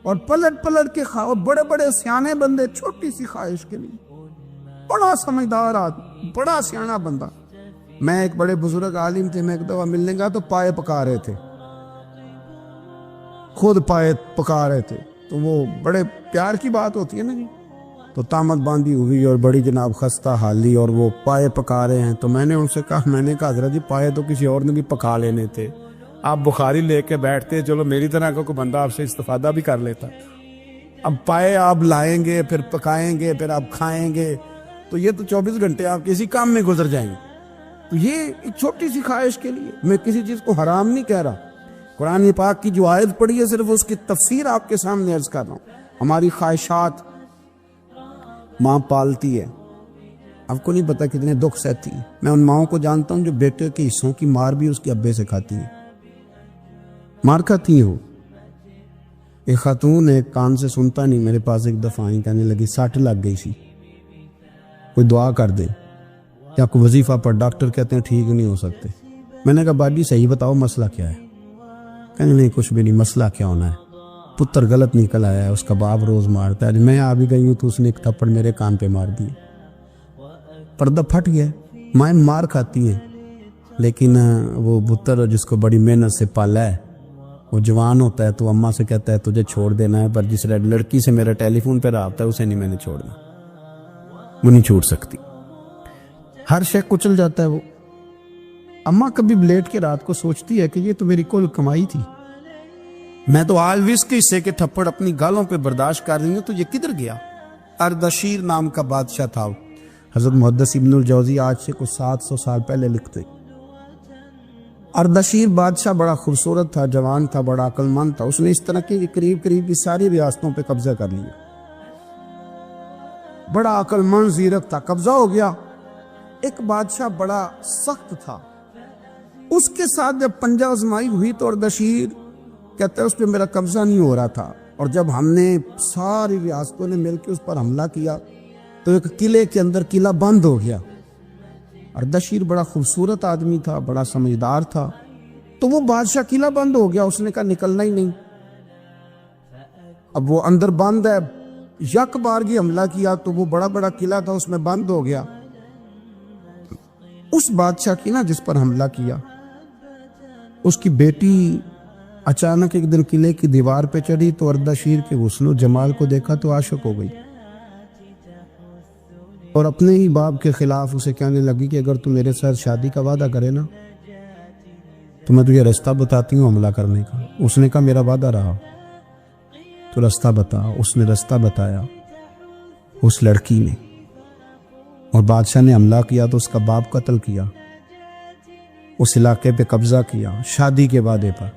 اور پلٹ پلٹ کے بڑے بڑے سیانے بندے چھوٹی سی خواہش کے لیے. بڑا سمجھدار آدمی، بڑا سیانا بندہ. میں ایک بڑے بزرگ عالم تھے، میں ایک دفعہ ملنے گا تو پائے پکا رہے تھے، خود پائے پکا رہے تھے. تو وہ بڑے پیار کی بات ہوتی ہے نا جی. تو تامت باندھی ہوئی اور بڑی جناب خستہ حالی اور وہ پائے پکا رہے ہیں. تو میں نے ان سے کہا حضرت جی پائے تو کسی اور نے بھی پکا لینے تھے، آپ بخاری لے کے بیٹھتے، چلو میری طرح کا کوئی بندہ آپ سے استفادہ بھی کر لیتا. اب پائے آپ لائیں گے، پھر پکائیں گے، پھر آپ کھائیں گے، تو یہ تو 24 گھنٹے آپ کسی کام میں گزر جائیں گے. تو یہ ایک چھوٹی سی خواہش کے لیے میں کسی چیز کو حرام نہیں کہہ رہا. قرآن پاک کی جو آیت پڑھی ہے صرف اس کی تفسیر آپ کے سامنے عرض کر رہا ہوں. ہماری خواہشات ماں پالتی ہے، آپ کو نہیں پتا کتنے دکھ سہتی ہیں. میں ان ماؤں کو جانتا ہوں جو بیٹے کے حصوں کی مار بھی اس کے ابے سے کھاتی ہیں، مار کھاتی ہو. ایک خاتون ایک کان سے سنتا نہیں، میرے پاس ایک دفعہ آئی، کہنے لگی 60 لگ گئی سی، کوئی دعا کر دے یا کوئی وظیفہ پر، ڈاکٹر کہتے ہیں ٹھیک نہیں ہو سکتے. میں نے کہا باجی صحیح بتاؤ مسئلہ کیا ہے؟ کہنے نہیں کچھ بھی نہیں. مسئلہ کیا ہونا ہے؟ پتر غلط نکل آیا ہے، اس کا باپ روز مارتا ہے. میں آ بھی گئی ہوں تو اس نے ایک تھپڑ میرے کان پہ مار دی، پردہ پھٹ گیا. مائیں مار کھاتی ہیں لیکن وہ پتر جس کو بڑی محنت سے پالا ہے وہ جوان ہوتا ہے تو اماں سے کہتا ہے تجھے چھوڑ دینا ہے، پر جس لڑکی سے میرا ٹیلی فون پہ رابطہ ہے اسے نہیں میں نے چھوڑنا، وہ نہیں چھوڑ سکتی. ہر شے کچل جاتا ہے. وہ اماں کبھی بلیٹ کے رات کو سوچتی ہے کہ یہ تو میری کل کمائی تھی، میں تو آلویز کے حصے کے تھپڑ اپنی گالوں پہ برداشت کر رہی ہوں، تو یہ کدھر گیا؟ اردشیر نام کا بادشاہ تھا. حضرت محدث ابن الجوزی آج سے کچھ 700 سال پہلے لکھتے. اردشیر بادشاہ بڑا خوبصورت تھا، جوان تھا، بڑا عقل مند تھا. اس نے اس طرح کی قریب کی ساری ریاستوں پہ قبضہ کر لیا. بڑا عقل مند زیرک تھا، قبضہ ہو گیا. ایک بادشاہ بڑا سخت تھا، اس کے ساتھ جب پنجہ آزمائی ہوئی تو اردشیر کہتا ہے اس پہ میرا قبضہ نہیں ہو رہا تھا، اور جب ہم نے ساری ریاستوں نے مل کے اس پر حملہ کیا تو ایک قلعے کے اندر قلعہ بند ہو گیا۔ اردشیر بڑا خوبصورت آدمی تھا، بڑا سمجھدار تھا، تو وہ بادشاہ قلعہ بند ہو گیا، اس نے کہا نکلنا ہی نہیں۔ اب وہ اندر بند ہے، یک بارگی حملہ کیا تو وہ بڑا بڑا قلعہ تھا اس میں بند ہو گیا۔ اس بادشاہ کی نا جس پر حملہ کیا، اس کی بیٹی اچانک ایک دن قلعے کی دیوار پہ چڑھی تو اردشیر کے حسن و جمال کو دیکھا تو عاشق ہو گئی، اور اپنے ہی باپ کے خلاف اسے کہنے لگی کہ اگر تو میرے ساتھ شادی کا وعدہ کرے نا تو میں تجھے رستہ بتاتی ہوں حملہ کرنے کا۔ اس نے کہا میرا وعدہ رہا، تو رستہ بتا۔ اس نے رستہ بتایا اس لڑکی نے، اور بادشاہ نے حملہ کیا تو اس کا باپ قتل کیا، اس علاقے پہ قبضہ کیا شادی کے وعدے پر۔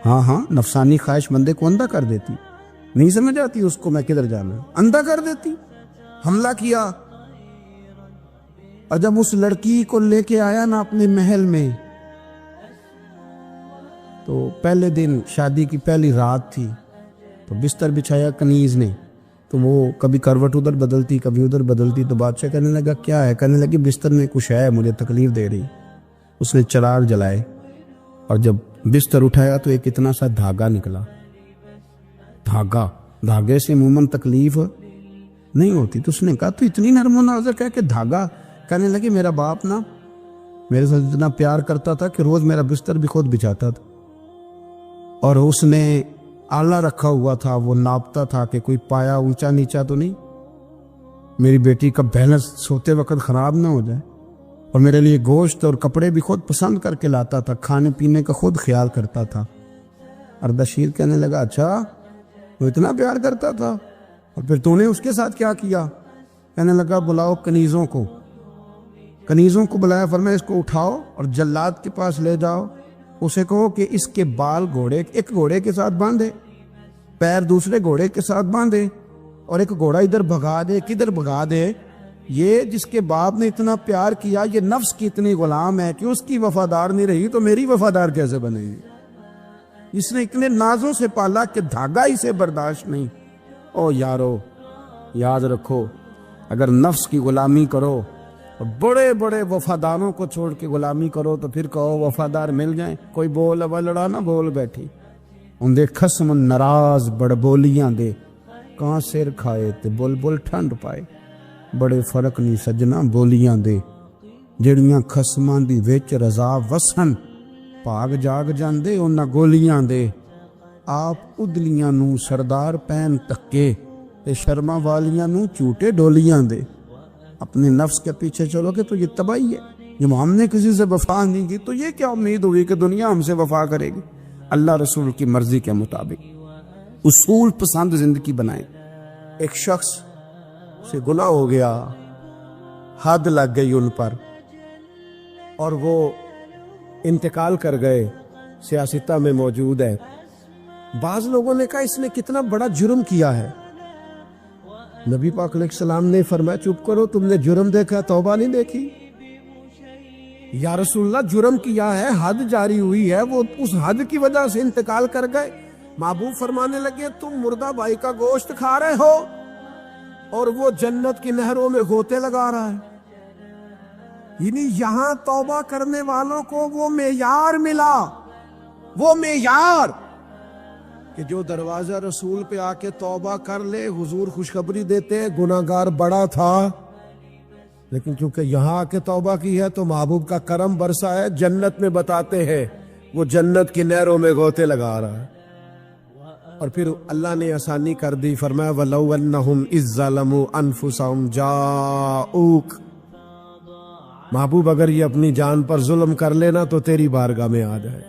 ہاں نفسانی خواہش بندے کو اندھا کر دیتی، نہیں سمجھ آتی اس کو میں کدھر جانا، اندھا کر دیتی۔ حملہ کیا، اور جب اس لڑکی کو لے کے آیا نا اپنے محل میں، تو پہلے دن شادی کی پہلی رات تھی، تو بستر بچھایا کنیز نے، تو وہ کبھی کروٹ ادھر بدلتی کبھی ادھر بدلتی، تو بادشاہ کہنے لگا کیا ہے؟ کہنے لگی بستر میں کچھ ہے، مجھے تکلیف دے رہی۔ اس نے چراغ جلائے اور جب بستر اٹھایا تو ایک اتنا سا دھاگا نکلا۔ دھاگے سے عموماً تکلیف نہیں ہوتی، تو اس نے کہا تو اتنی نرم و نازک ہے کہ دھاگا؟ کہنے لگی میرا باپ نا میرے ساتھ اتنا پیار کرتا تھا کہ روز میرا بستر بھی خود بچھاتا تھا، اور اس نے آلہ رکھا ہوا تھا، وہ ناپتا تھا کہ کوئی پایا اونچا نیچا تو نہیں، میری بیٹی کا بیلنس سوتے وقت خراب نہ ہو جائے، اور میرے لیے گوشت اور کپڑے بھی خود پسند کر کے لاتا تھا، کھانے پینے کا خود خیال کرتا تھا۔ اردشیر کہنے لگا اچھا وہ اتنا پیار کرتا تھا، اور پھر تو نے اس کے ساتھ کیا کیا؟ کہنے لگا بلاؤ کنیزوں کو بلایا، فرمایا اس کو اٹھاؤ اور جلاد کے پاس لے جاؤ، اسے کہو کہ اس کے بال ایک گھوڑے کے ساتھ باندھے، پیر دوسرے گھوڑے کے ساتھ باندھے، اور ایک گھوڑا ادھر بھگا دے، کدھر بھگا دے، یہ جس کے باپ نے اتنا پیار کیا یہ نفس کی اتنی غلام ہے کہ اس کی وفادار نہیں رہی تو میری وفادار کیسے بنے گی؟ اس نے اتنے نازوں سے پالا کہ دھاگا اسے برداشت نہیں۔ او یارو یاد رکھو، اگر نفس کی غلامی کرو اور بڑے بڑے وفاداروں کو چھوڑ کے غلامی کرو تو پھر کہو وفادار مل جائیں، کوئی بول اب لڑا نہ بول بیٹھی، ان دے خصم ناراض بڑ بولیاں دے، کہاں سر کھائے تے بلبل ٹھنڈ پائے، بڑے فرق نہیں سجنا بولیاں دے، جڑیاں خصماں دی وچ رضا وسن، پاگ جاگ جاندے انہاں گولیاں دے، آپ ادلیاں نو سردار پین تکے تے شرما والیاں نو چوٹے ڈولیاں دے۔ اپنے نفس کے پیچھے چلو گے تو یہ تباہی ہے۔ جب ہم نے کسی سے وفا نہیں کی تو یہ کیا امید ہوئی کہ دنیا ہم سے وفا کرے گی؟ اللہ رسول کی مرضی کے مطابق اصول پسند زندگی بنائیں۔ ایک شخص سے گناہ ہو گیا، حد لگ گئی ان پر، اور وہ انتقال کر گئے، سیاستہ میں موجود ہے۔ بعض لوگوں نے کہا اس نے کتنا بڑا جرم کیا ہے، نبی پاک علیہ السلام نے فرمایا چپ کرو، تم نے جرم دیکھا توبہ نہیں دیکھی؟ یا رسول اللہ جرم کیا ہے، حد جاری ہوئی ہے، وہ اس حد کی وجہ سے انتقال کر گئے۔ محبوب فرمانے لگے تم مردہ بھائی کا گوشت کھا رہے ہو اور وہ جنت کی نہروں میں غوطے لگا رہا ہے۔ یعنی یہاں توبہ کرنے والوں کو وہ معیار ملا، وہ معیار کہ جو دروازہ رسول پہ آ کے توبہ کر لے، حضور خوشخبری دیتے گناہگار بڑا تھا، لیکن چونکہ یہاں آ کے توبہ کی ہے تو محبوب کا کرم برسا ہے، جنت میں بتاتے ہیں وہ جنت کی نہروں میں غوطے لگا رہا ہے۔ اور پھر اللہ نے آسانی کر دی، فرمایا وَلَوْ أَنَّهُمْ إِذْ ظَلَمُوا أَنفُسَهُمْ جَاءُوكَ، محبوب اگر یہ اپنی جان پر ظلم کر لینا تو تیری بارگاہ میں آ جائے،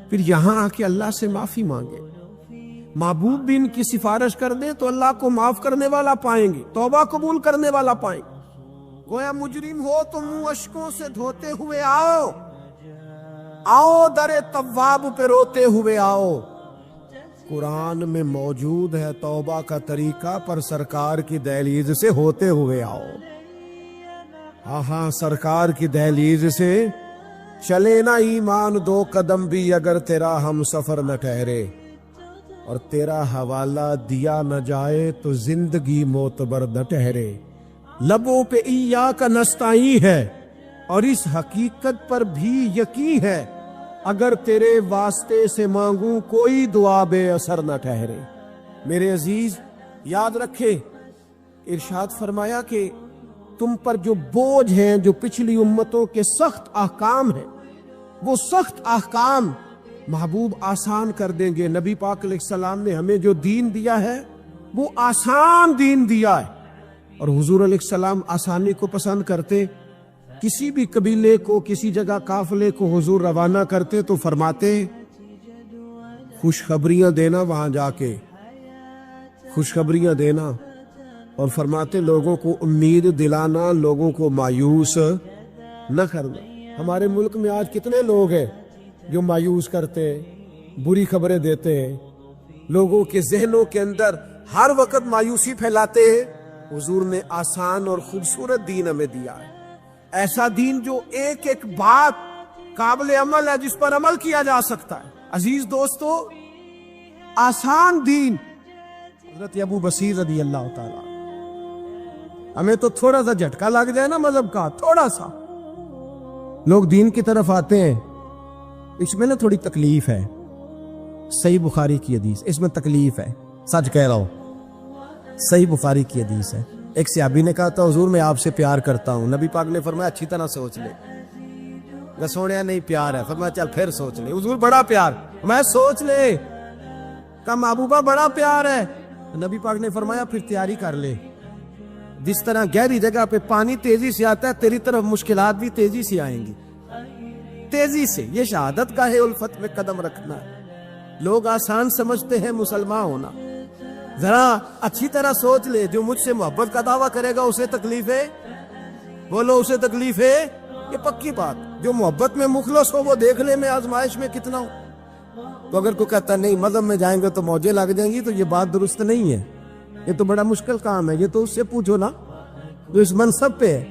پھر یہاں آ کے اللہ سے معافی مانگے، محبوب بھی ان کی سفارش کر دے تو اللہ کو معاف کرنے والا پائیں گے، توبہ قبول کرنے والا پائیں گے۔ گویا مجرم ہو تو منہ اشکوں سے دھوتے ہوئے آؤ، آؤ در تواب پہ روتے ہوئے آؤ۔ قرآن میں موجود ہے توبہ کا طریقہ، پر سرکار کی دہلیز سے ہوتے ہوئے آؤ۔ ہاں سرکار کی دہلیز سے چلے نہ ایمان 2 قدم بھی اگر تیرا ہم سفر نہ ٹھہرے، اور تیرا حوالہ دیا نہ جائے تو زندگی معتبر نہ ٹھہرے۔ لبوں پہ ایاک نستعین ہے اور اس حقیقت پر بھی یقین ہے، اگر تیرے واسطے سے مانگوں کوئی دعا بے اثر نہ ٹھہرے۔ میرے عزیز یاد رکھے، ارشاد فرمایا کہ تم پر جو بوجھ ہیں، جو پچھلی امتوں کے سخت احکام ہیں، وہ سخت احکام محبوب آسان کر دیں گے۔ نبی پاک علیہ السلام نے ہمیں جو دین دیا ہے وہ آسان دین دیا ہے، اور حضور علیہ السلام آسانی کو پسند کرتے۔ کسی بھی قبیلے کو، کسی جگہ قافلے کو حضور روانہ کرتے تو فرماتے خوشخبریاں دینا، وہاں جا کے خوشخبریاں دینا، اور فرماتے لوگوں کو امید دلانا، لوگوں کو مایوس نہ کرنا۔ ہمارے ملک میں آج کتنے لوگ ہیں جو مایوس کرتے ہیں، بری خبریں دیتے ہیں، لوگوں کے ذہنوں کے اندر ہر وقت مایوسی پھیلاتے ہیں۔ حضور نے آسان اور خوبصورت دین ہمیں دیا ہے، ایسا دین جو ایک ایک بات قابل عمل ہے، جس پر عمل کیا جا سکتا ہے۔ عزیز دوستو، آسان دین۔ حضرت ابو بصیر رضی اللہ تعالیٰ، ہمیں تو تھوڑا سا جھٹکا لگ جائے نا مذہب کا، تھوڑا سا لوگ دین کی طرف آتے ہیں، اس میں نا تھوڑی تکلیف ہے۔ صحیح بخاری کی حدیث، اس میں تکلیف ہے، سچ کہہ رہا ہوں، صحیح بخاری کی حدیث ہے۔ ایک صحابی نے کہا تھا حضور میں آپ سے پیار کرتا ہوں، نبی پاک نے فرمایا اچھی طرح سوچ لے۔ سوڑیا نہیں پیار ہے، فرمایا چل پھر سوچ لے۔ حضور بڑا پیار، میں سوچ لے۔ کہا محبوبہ بڑا پیار ہے، نبی پاک نے فرمایا پھر تیاری کر لے، جس طرح گہری جگہ پہ پانی تیزی سے آتا ہے، تیری طرف مشکلات بھی تیزی سے آئیں گی، تیزی سے۔ یہ شہادت کا ہے الفت میں قدم رکھنا۔ لوگ آسان سمجھتے ہیں مسلمان ہونا، ذرا اچھی طرح سوچ لے۔ جو مجھ سے محبت کا دعویٰ کرے گا اسے تکلیف ہے، بولو اسے تکلیف ہے، یہ پکی بات۔ جو محبت میں مخلص ہو وہ دیکھ لے میں آزمائش میں کتنا ہوں۔ تو اگر کوئی کہتا نہیں مذہب میں جائیں گے تو موجیں لگ جائیں گی، تو یہ بات درست نہیں ہے، یہ تو بڑا مشکل کام ہے۔ یہ تو اس سے پوچھو نا جو اس منصب پہ ہے۔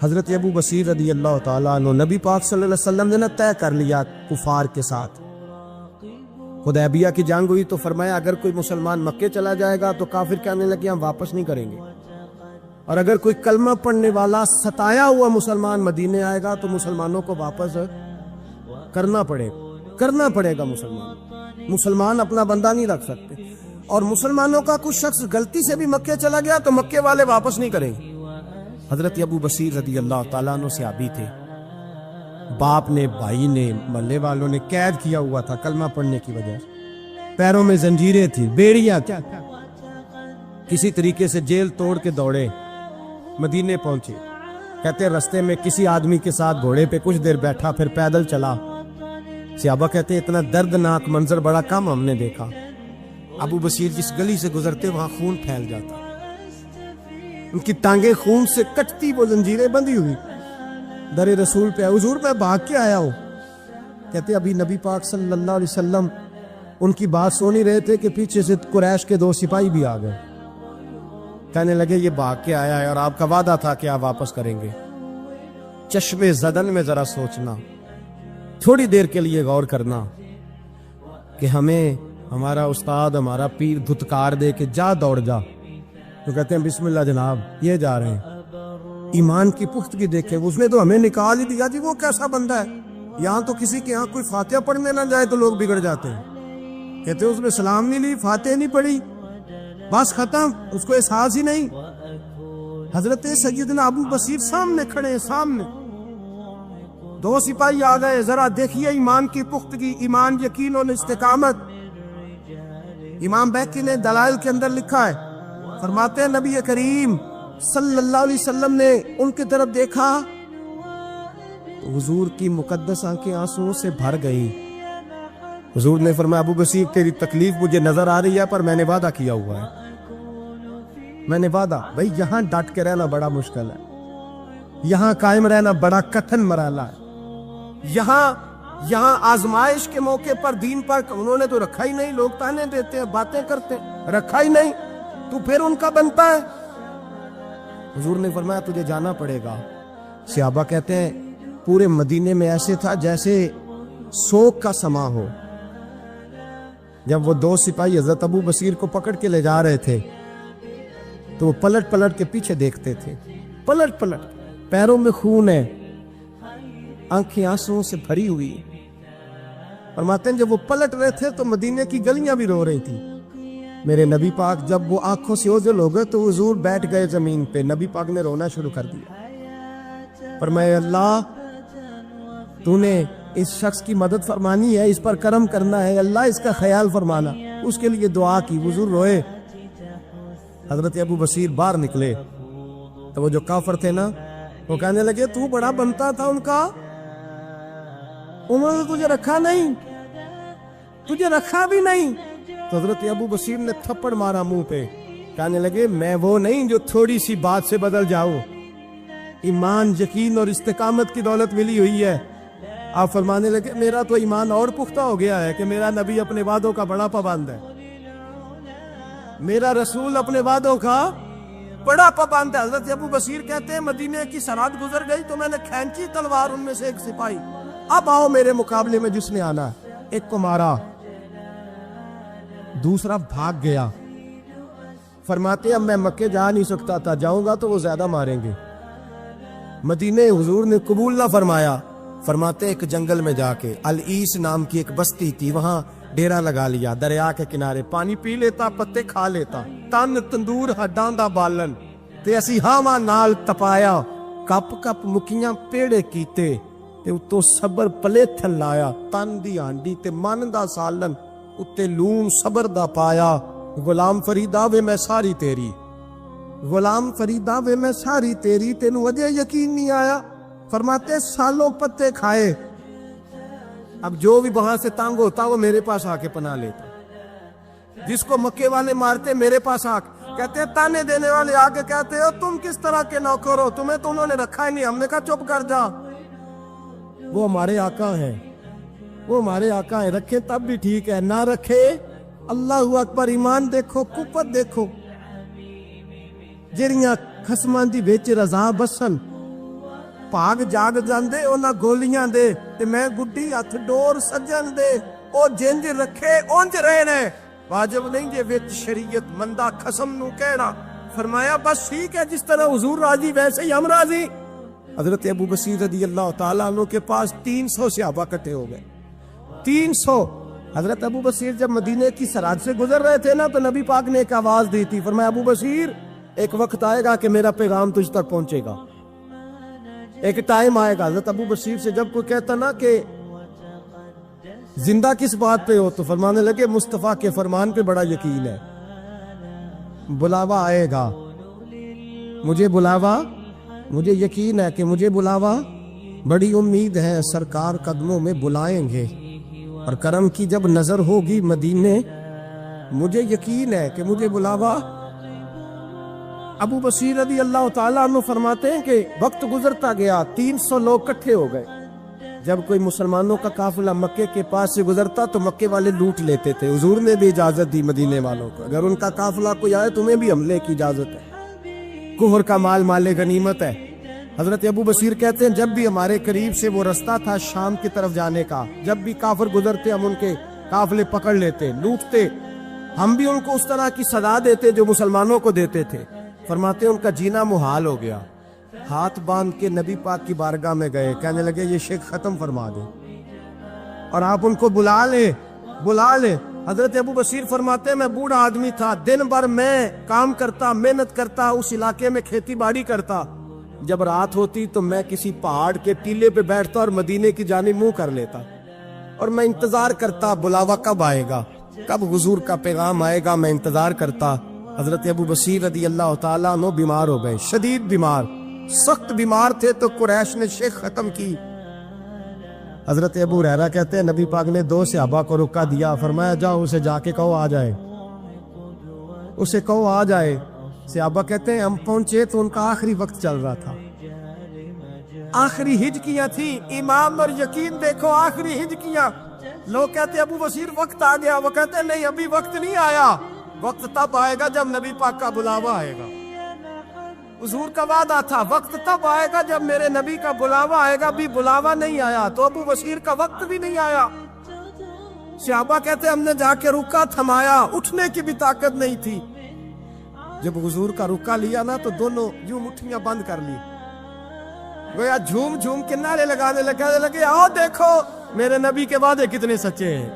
حضرت ابو بصیر رضی اللہ تعالیٰ عنہ، نبی پاک صلی اللہ علیہ وسلم نے طے کر لیا کفار کے ساتھ، حدیبیہ کی جنگ ہوئی تو فرمایا اگر کوئی مسلمان مکے چلا جائے گا تو کافر کہنے لگے ہم واپس نہیں کریں گے، اور اگر کوئی کلمہ پڑھنے والا ستایا ہوا مسلمان مدینے آئے گا تو مسلمانوں کو واپس کرنا پڑے گا۔ مسلمان اپنا بندہ نہیں رکھ سکتے، اور مسلمانوں کا کچھ شخص غلطی سے بھی مکے چلا گیا تو مکے والے واپس نہیں کریں گے۔ حضرت ابو بصیر رضی اللہ تعالیٰ عنہ صحابی تھے، باپ نے، بھائی نے، محلے والوں نے قید کیا ہوا تھا کلمہ پڑھنے کی وجہ سے، پیروں میں زنجیریں تھی، بیڑیاں، کیا کسی طریقے سے جیل توڑ کے دوڑے، مدینے پہنچے۔ کہتے رستے میں کسی آدمی کے ساتھ گھوڑے پہ کچھ دیر بیٹھا، پھر پیدل چلا۔ صحابہ کہتے اتنا دردناک منظر بڑا کم ہم نے دیکھا۔ ابو بصیر جس گلی سے گزرتے وہاں خون پھیل جاتا، ان کی ٹانگیں خون سے کٹتی، وہ زنجیریں بندھی ہوئی۔ در رسول پہ حضور میں بھاگ کے آیا ہوں۔ کہتے ابھی نبی پاک صلی اللہ علیہ وسلم ان کی بات سن ہی رہے تھے کہ پیچھے سے قریش کے 2 سپاہی بھی آ گئے، کہنے لگے یہ بھاگ کے آیا ہے اور آپ کا وعدہ تھا کہ آپ واپس کریں گے۔ چشمے زدن میں ذرا سوچنا، تھوڑی دیر کے لیے غور کرنا کہ ہمیں ہمارا استاد، ہمارا پیر دھتکار دے کہ جا دوڑ جا، تو کہتے ہیں بسم اللہ جناب یہ جا رہے ہیں۔ ایمان کی پختگی دیکھیں، اس نے تو ہمیں نکال ہی دیا جی، وہ کیسا بندہ ہے۔ یہاں تو کسی کے یہاں کوئی فاتحہ پڑھنے نہ جائے تو لوگ بگڑ جاتے ہیں، کہتے ہیں اس نے سلام نہیں لی، فاتحہ نہیں پڑھی، بس ختم، اس کو احساس ہی نہیں۔ حضرت سیدنا ابو بصیر سامنے کھڑے ہیں، سامنے 2 سپاہی آ گئے۔ ذرا دیکھیے ایمان کی پختگی، ایمان، یقین اور استقامت۔ امام بیہقی نے دلائل کے اندر لکھا ہے، فرماتے ہیں نبی کریم صلی اللہ علیہ وسلم نے ان کی طرف دیکھا تو حضور کی مقدس آنکھیں آنسوؤں سے بھر گئی۔ حضور نے فرمایا ابو بصیر تیری تکلیف مجھے نظر آ رہی ہے، پر میں نے وعدہ کیا ہوا ہے، میں نے وعدہ۔ بھائی یہاں ڈٹ کے رہنا بڑا مشکل ہے، یہاں قائم رہنا بڑا کٹھن مرحلہ ہے۔ یہاں آزمائش کے موقع پر دین پر انہوں نے تو رکھا ہی نہیں، لوگ تانے دیتے ہیں، باتیں کرتے ہیں، رکھا ہی نہیں، تو پھر ان کا بنتا ہے۔ حضور نے فرمایا تجھے جانا پڑے گا، صحابہ کہتے ہیں پورے مدینے میں ایسے تھا جیسے سوگ کا سما ہو. جب وہ دو سپاہی حضرت ابو بصیر کو پکڑ کے لے جا رہے تھے تو وہ پلٹ پلٹ کے پیچھے دیکھتے تھے, پلٹ پلٹ, پیروں میں خون ہے, آنکھیں آنسوؤں سے بھری ہوئی. فرماتے ہیں جب وہ پلٹ رہے تھے تو مدینے کی گلیاں بھی رو رہی تھی. میرے نبی پاک جب وہ آنکھوں سے اوجھل ہو گئے تو حضور بیٹھ گئے زمین پہ. نبی پاک نے رونا شروع کر دیا. فرمایا اللہ تو نے اس شخص کی مدد فرمانی ہے, اس پر کرم کرنا ہے, اللہ اس کا خیال فرمانا. اس کے لیے دعا کی, حضور روئے. حضرت ابو بصیر باہر نکلے تو وہ جو کافر تھے نا وہ کہنے لگے تو بڑا بنتا تھا ان کا, انہوں نے تجھے رکھا نہیں, تجھے رکھا بھی نہیں. تو حضرت ابو بصیر نے تھپڑ مارا منہ پہ, کہنے لگے میں وہ نہیں جو تھوڑی سی بات سے بدل جاؤ. ایمان, یقین اور استقامت کی دولت ملی ہوئی ہے. آپ فرمانے لگے میرا تو ایمان اور پختہ ہو گیا ہے کہ میرا نبی اپنے وعدوں کا بڑا پابند ہے, میرا رسول اپنے وعدوں کا بڑا پابند ہے. حضرت ابو بصیر کہتے ہیں مدینے کی سرحد گزر گئی تو میں نے کھینچی تلوار, ان میں سے ایک سپاہی, اب آؤ میرے مقابلے میں جس نے آنا. ایک کو مارا, دوسرا بھاگ گیا. فرماتے اب میں مکے جا نہیں سکتا تھا, جاؤں گا تو وہ زیادہ ماریں گے. مدینے حضور نے قبول نہ فرمایا. فرماتے ایک جنگل میں جا کے العیس نام کی ایک بستی تھی, وہاں ڈیرا لگا لیا. دریا کے کنارے پانی پی لیتا, پتے کھا لیتا, تن تندور ہڈاں دا بالن تے اسی ہاواں نال تپایا. کپ کپ مکیاں پیڑے کیتے تے اتوں صبر پلے تھل لایا. تن دی ہانڈی تے من دا سالن اتے لون صبر دا پایا. غلام فریدا وے میں ساری تیری, غلام فریدا وے میں ساری تیری, تینوں اجے یقین نہیں آیا. فرماتے سالوں پتے کھائے, اب جو بھی وہاں سے تانگ ہوتا وہ میرے پاس آ کے پناہ لیتا. جس کو مکے والے مارتے میرے پاس آ کے کہتے تانے دینے والے آ کے کہتے ہو تم کس طرح کے نوکر ہو, تمہیں تو انہوں نے رکھا ہی نہیں. ہم نے کہا چپ کر جا, وہ ہمارے آقا ہیں, وہ ہمارے آقا ہیں, رکھے تب بھی ٹھیک ہے, نہ رکھے اللہ اکبر. ایمان دیکھو, کفر دیکھو, جڑیاں خصماں دی وچ رضا بسن پاگ جاگ جاندے انہاں گولیاں دے تے میں گڈی ہتھ ڈور سجن دے, او جنج رکھے اونج رہنے. واجب نہیں جے وچ شریعت مندہ خصم نو کہنا. فرمایا بس ٹھیک ہے, جس طرح حضور راضی ویسے ہی ہم راضی. حضرت ابو بصیر رضی اللہ تعالیٰ عنہ کے پاس 300 صحابہ کٹھے ہو گئے, 300. حضرت ابو بصیر جب مدینے کی سرحد سے گزر رہے تھے نا تو نبی پاک نے ایک آواز دی تھی. فرمایا ابو بصیر ایک وقت آئے گا کہ میرا پیغام تجھ تک پہنچے گا, ایک ٹائم آئے گا. حضرت ابو بصیر سے جب کوئی کہتا نا کہ زندہ کس بات پہ ہو تو فرمانے لگے مصطفیٰ کے فرمان پہ بڑا یقین ہے, بلاوا آئے گا, مجھے بلاوا, مجھے یقین ہے کہ مجھے بلاوا, بڑی امید ہے سرکار قدموں میں بلائیں گے, اور کرم کی جب نظر ہوگی مدینے مجھے یقین ہے کہ مجھے بلاوا. ابو بصیر رضی اللہ تعالیٰ عنہ فرماتے ہیں کہ وقت گزرتا گیا, 300 لوگ کٹھے ہو گئے. جب کوئی مسلمانوں کا قافلہ مکے کے پاس سے گزرتا تو مکے والے لوٹ لیتے تھے. حضور نے بھی اجازت دی مدینے والوں کو, اگر ان کا قافلہ کوئی آئے تمہیں بھی حملے کی اجازت ہے, کفر کا مال مال غنیمت ہے. حضرت ابو بصیر کہتے ہیں جب بھی ہمارے قریب سے وہ رستہ تھا شام کی طرف جانے کا, جب بھی کافر گزرتے ہم ان کے قافلے پکڑ لیتے, لوٹتے. ہم بھی ان کو اس طرح کی سزا دیتے جو مسلمانوں کو دیتے تھے. فرماتے ان کا جینا محال ہو گیا. ہاتھ باندھ کے نبی پاک کی بارگاہ میں گئے, کہنے لگے یہ شرک ختم فرما دیں اور آپ ان کو بلا لیں, بلا لیں. حضرت ابو بصیر فرماتے ہیں میں بوڑھا آدمی تھا, دن بھر میں کام کرتا, محنت کرتا, اس علاقے میں کھیتی باڑی کرتا. جب رات ہوتی تو میں کسی پہاڑ کے ٹیلے پہ بیٹھتا اور مدینے کی جانب منہ کر لیتا, اور میں انتظار کرتا بلاوا کب آئے گا, کب حضور کا پیغام آئے گا, میں انتظار کرتا. حضرت ابو بصیر رضی اللہ تعالیٰ عنہ بیمار ہو گئے, شدید بیمار, سخت بیمار تھے تو قریش نے شیخ ختم کی. حضرت ابو ہریرہ کہتے ہیں نبی پاک نے 2 صحابہ کو رکا دیا, فرمایا جاؤ اسے جا کے کہو آ جائے, اسے کہو آ جائے. صحابہ کہتے ہیں ہم پہنچے تو ان کا آخری وقت چل رہا تھا, آخری ہجکیاں تھیں. ایمان اور یقین دیکھو, آخری ہجکیاں. لوگ کہتے ابو بصیر وقت آ گیا, وہ کہتے ہیں نہیں ابھی وقت نہیں آیا, وقت تب آئے گا جب نبی پاک کا بلاوا آئے گا. حضور کا وعدہ تھا وقت تب آئے گا جب میرے نبی کا بلاوا آئے گا، بھی بلاوا نہیں آیا تو ابو بصیر کا وقت بھی نہیں آیا۔ صحابہ کہتے ہم نے جا کے رکا تھمایا، اٹھنے کی بھی طاقت نہیں تھی۔ جب حضور کا رکا لیا نا تو دونوں یوں مٹھیاں بند کر لی، گویا جھوم جھوم کے نعرے لگانے لگے آؤ دیکھو میرے نبی کے وعدے کتنے سچے ہیں۔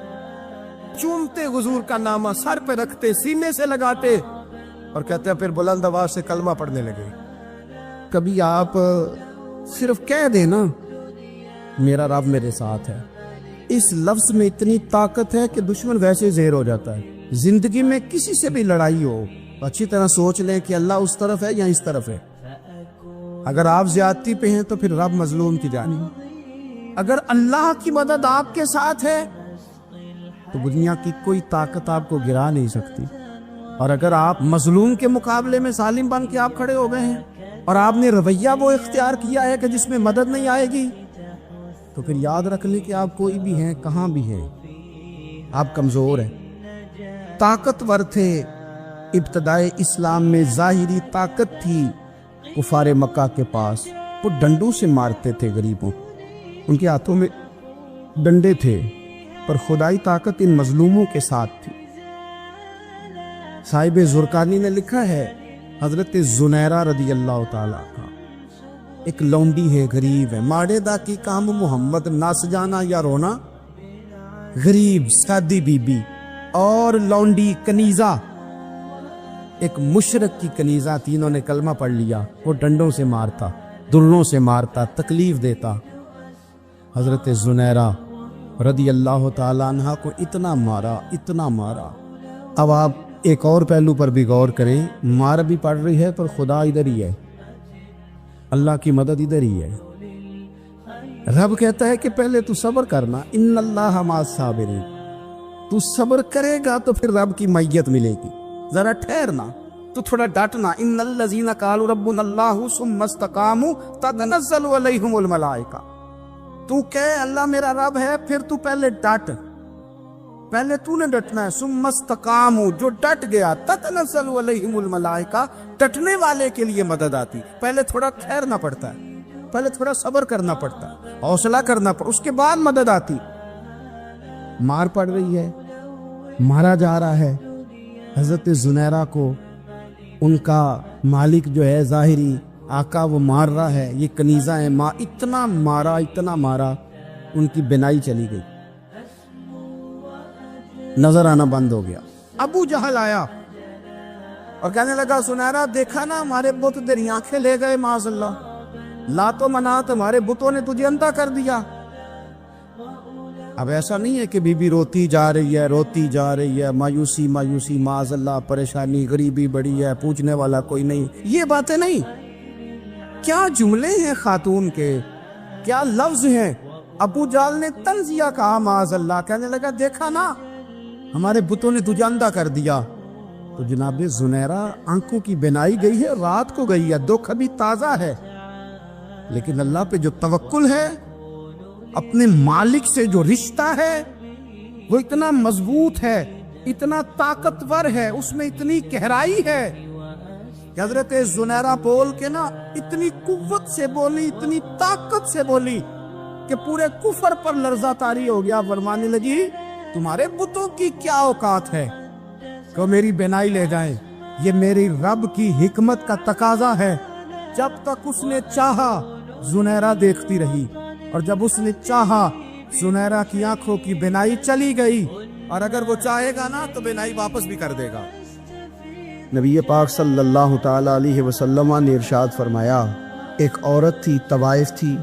چومتے حضور کا نامہ، سر پہ رکھتے، سینے سے لگاتے، اور کہتے ہیں پھر بلند آواز سے کلمہ پڑھنے لگے۔ کبھی آپ صرف کہہ دیں نا میرا رب میرے ساتھ ہے، اس لفظ میں اتنی طاقت ہے کہ دشمن ویسے زہر ہو جاتا ہے۔ زندگی میں کسی سے بھی لڑائی ہو اچھی طرح سوچ لیں کہ اللہ اس طرف ہے یا اس طرف ہے۔ اگر آپ زیادتی پہ ہیں تو پھر رب مظلوم کی جانب، اگر اللہ کی مدد آپ کے ساتھ ہے تو دنیا کی کوئی طاقت آپ کو گرا نہیں سکتی، اور اگر آپ مظلوم کے مقابلے میں ظالم بن کے آپ کھڑے ہو گئے ہیں اور آپ نے رویہ وہ اختیار کیا ہے کہ جس میں مدد نہیں آئے گی، تو پھر یاد رکھ لیں کہ آپ کوئی بھی ہیں، کہاں بھی ہیں، آپ کمزور ہیں۔ طاقتور تھے ابتدائے اسلام میں، ظاہری طاقت تھی کفار مکہ کے پاس، وہ ڈنڈوں سے مارتے تھے غریبوں، ان کے ہاتھوں میں ڈنڈے تھے، پر خدائی طاقت ان مظلوموں کے ساتھ تھی۔ صاحب زرقانی نے لکھا ہے حضرت زنیرہ رضی اللہ تعالیٰ کا، ایک لونڈی ہے، غریب ہے، ماڑے دا کی کام محمد نس جانا یا رونا، غریب سادی بی بی اور لونڈی کنیزہ، ایک مشرک کی کنیزہ، تینوں نے کلمہ پڑھ لیا۔ وہ ڈنڈوں سے مارتا، دلوں سے مارتا، تکلیف دیتا۔ حضرت زنیرہ رضی اللہ تعالیٰ عنہ کو اتنا مارا، اتنا مارا۔ اب آپ ایک اور پہلو پر بھی غور کریں، مار بھی پڑ رہی ہے پر خدا ادھر ہی ہے، اللہ کی مدد ادھر ہی ہے۔ رب کہتا ہے کہ پہلے تو صبر کرنا، ان اللہ مع الصابرین، تو صبر کرے گا تو پھر رب کی معیت ملے گی، ذرا ٹھہرنا، تو تھوڑا ڈٹنا۔ ان الذین قالوا ربنا اللہ ثم استقاموا تتنزل علیہم الملائکہ، تو کہے اللہ میرا رب ہے، پھر تو پہلے ڈٹ، پہلے تو نے ڈٹنا ہے۔ ثم استقاموا، جو ڈٹ گیا، تتنزل علیہم الملائکہ، ڈٹنے والے کے لیے مدد آتی، پہلے تھوڑا ٹھہرنا پڑتا ہے، پہلے تھوڑا صبر کرنا پڑتا ہے، حوصلہ کرنا پڑتا، اس کے بعد مدد آتی۔ مار پڑ رہی ہے، مارا جا رہا ہے حضرت زنیرہ کو، ان کا مالک جو ہے ظاہری آقا وہ مار رہا ہے، یہ کنیزہ ہے، اتنا مارا ان کی بینائی چلی گئی، نظر آنا بند ہو گیا۔ ابو جہل آیا اور کہنے لگا زنیرہ دیکھا نا ہمارے بت تیری آنکھیں لے گئے، معاذ اللہ، لات و منات ہمارے بتوں نے تجھے اندھا کر دیا۔ اب ایسا نہیں ہے کہ بی بی روتی جا رہی ہے، مایوسی معاذ اللہ، پریشانی، غریبی بڑی ہے، پوچھنے والا کوئی نہیں، یہ باتیں نہیں۔ کیا جملے ہیں خاتون کے، کیا لفظ ہیں۔ ابو جال نے تنزیہ کہا معاذ اللہ، کہنے لگا دیکھا نا ہمارے بتوں نے تجھے اندھا کر دیا۔ تو جناب زنیرہ آنکھوں کی بینائی گئی ہے، رات کو گئی ہے، دکھ ابھی تازہ ہے، لیکن اللہ پہ جو توکل ہے، اپنے مالک سے جو رشتہ ہے وہ اتنا مضبوط ہے، اتنا طاقتور ہے، اس میں اتنی گہرائی ہے کہ حضرت زنیرہ بول کے نا اتنی قوت سے بولی، اتنی طاقت سے بولی کہ پورے کفر پر لرزہ طاری ہو گیا۔ فرمانے لگی تمہارے بتوں کی کیا اوقات ہے کہ میری بینائی لے جائیں، یہ میری رب کی حکمت کا تقاضا ہے۔ جب تک اس نے چاہا زنیرہ دیکھتی رہی، اور جب اس نے چاہا زنیرہ کی آنکھوں کی بینائی چلی گئی، اور اگر وہ چاہے گا نا تو بینائی واپس بھی کر دے گا۔ نبی پاک صلی اللہ تعالی علیہ وسلم نے ارشاد فرمایا، ایک عورت تھی، طوائف تھی،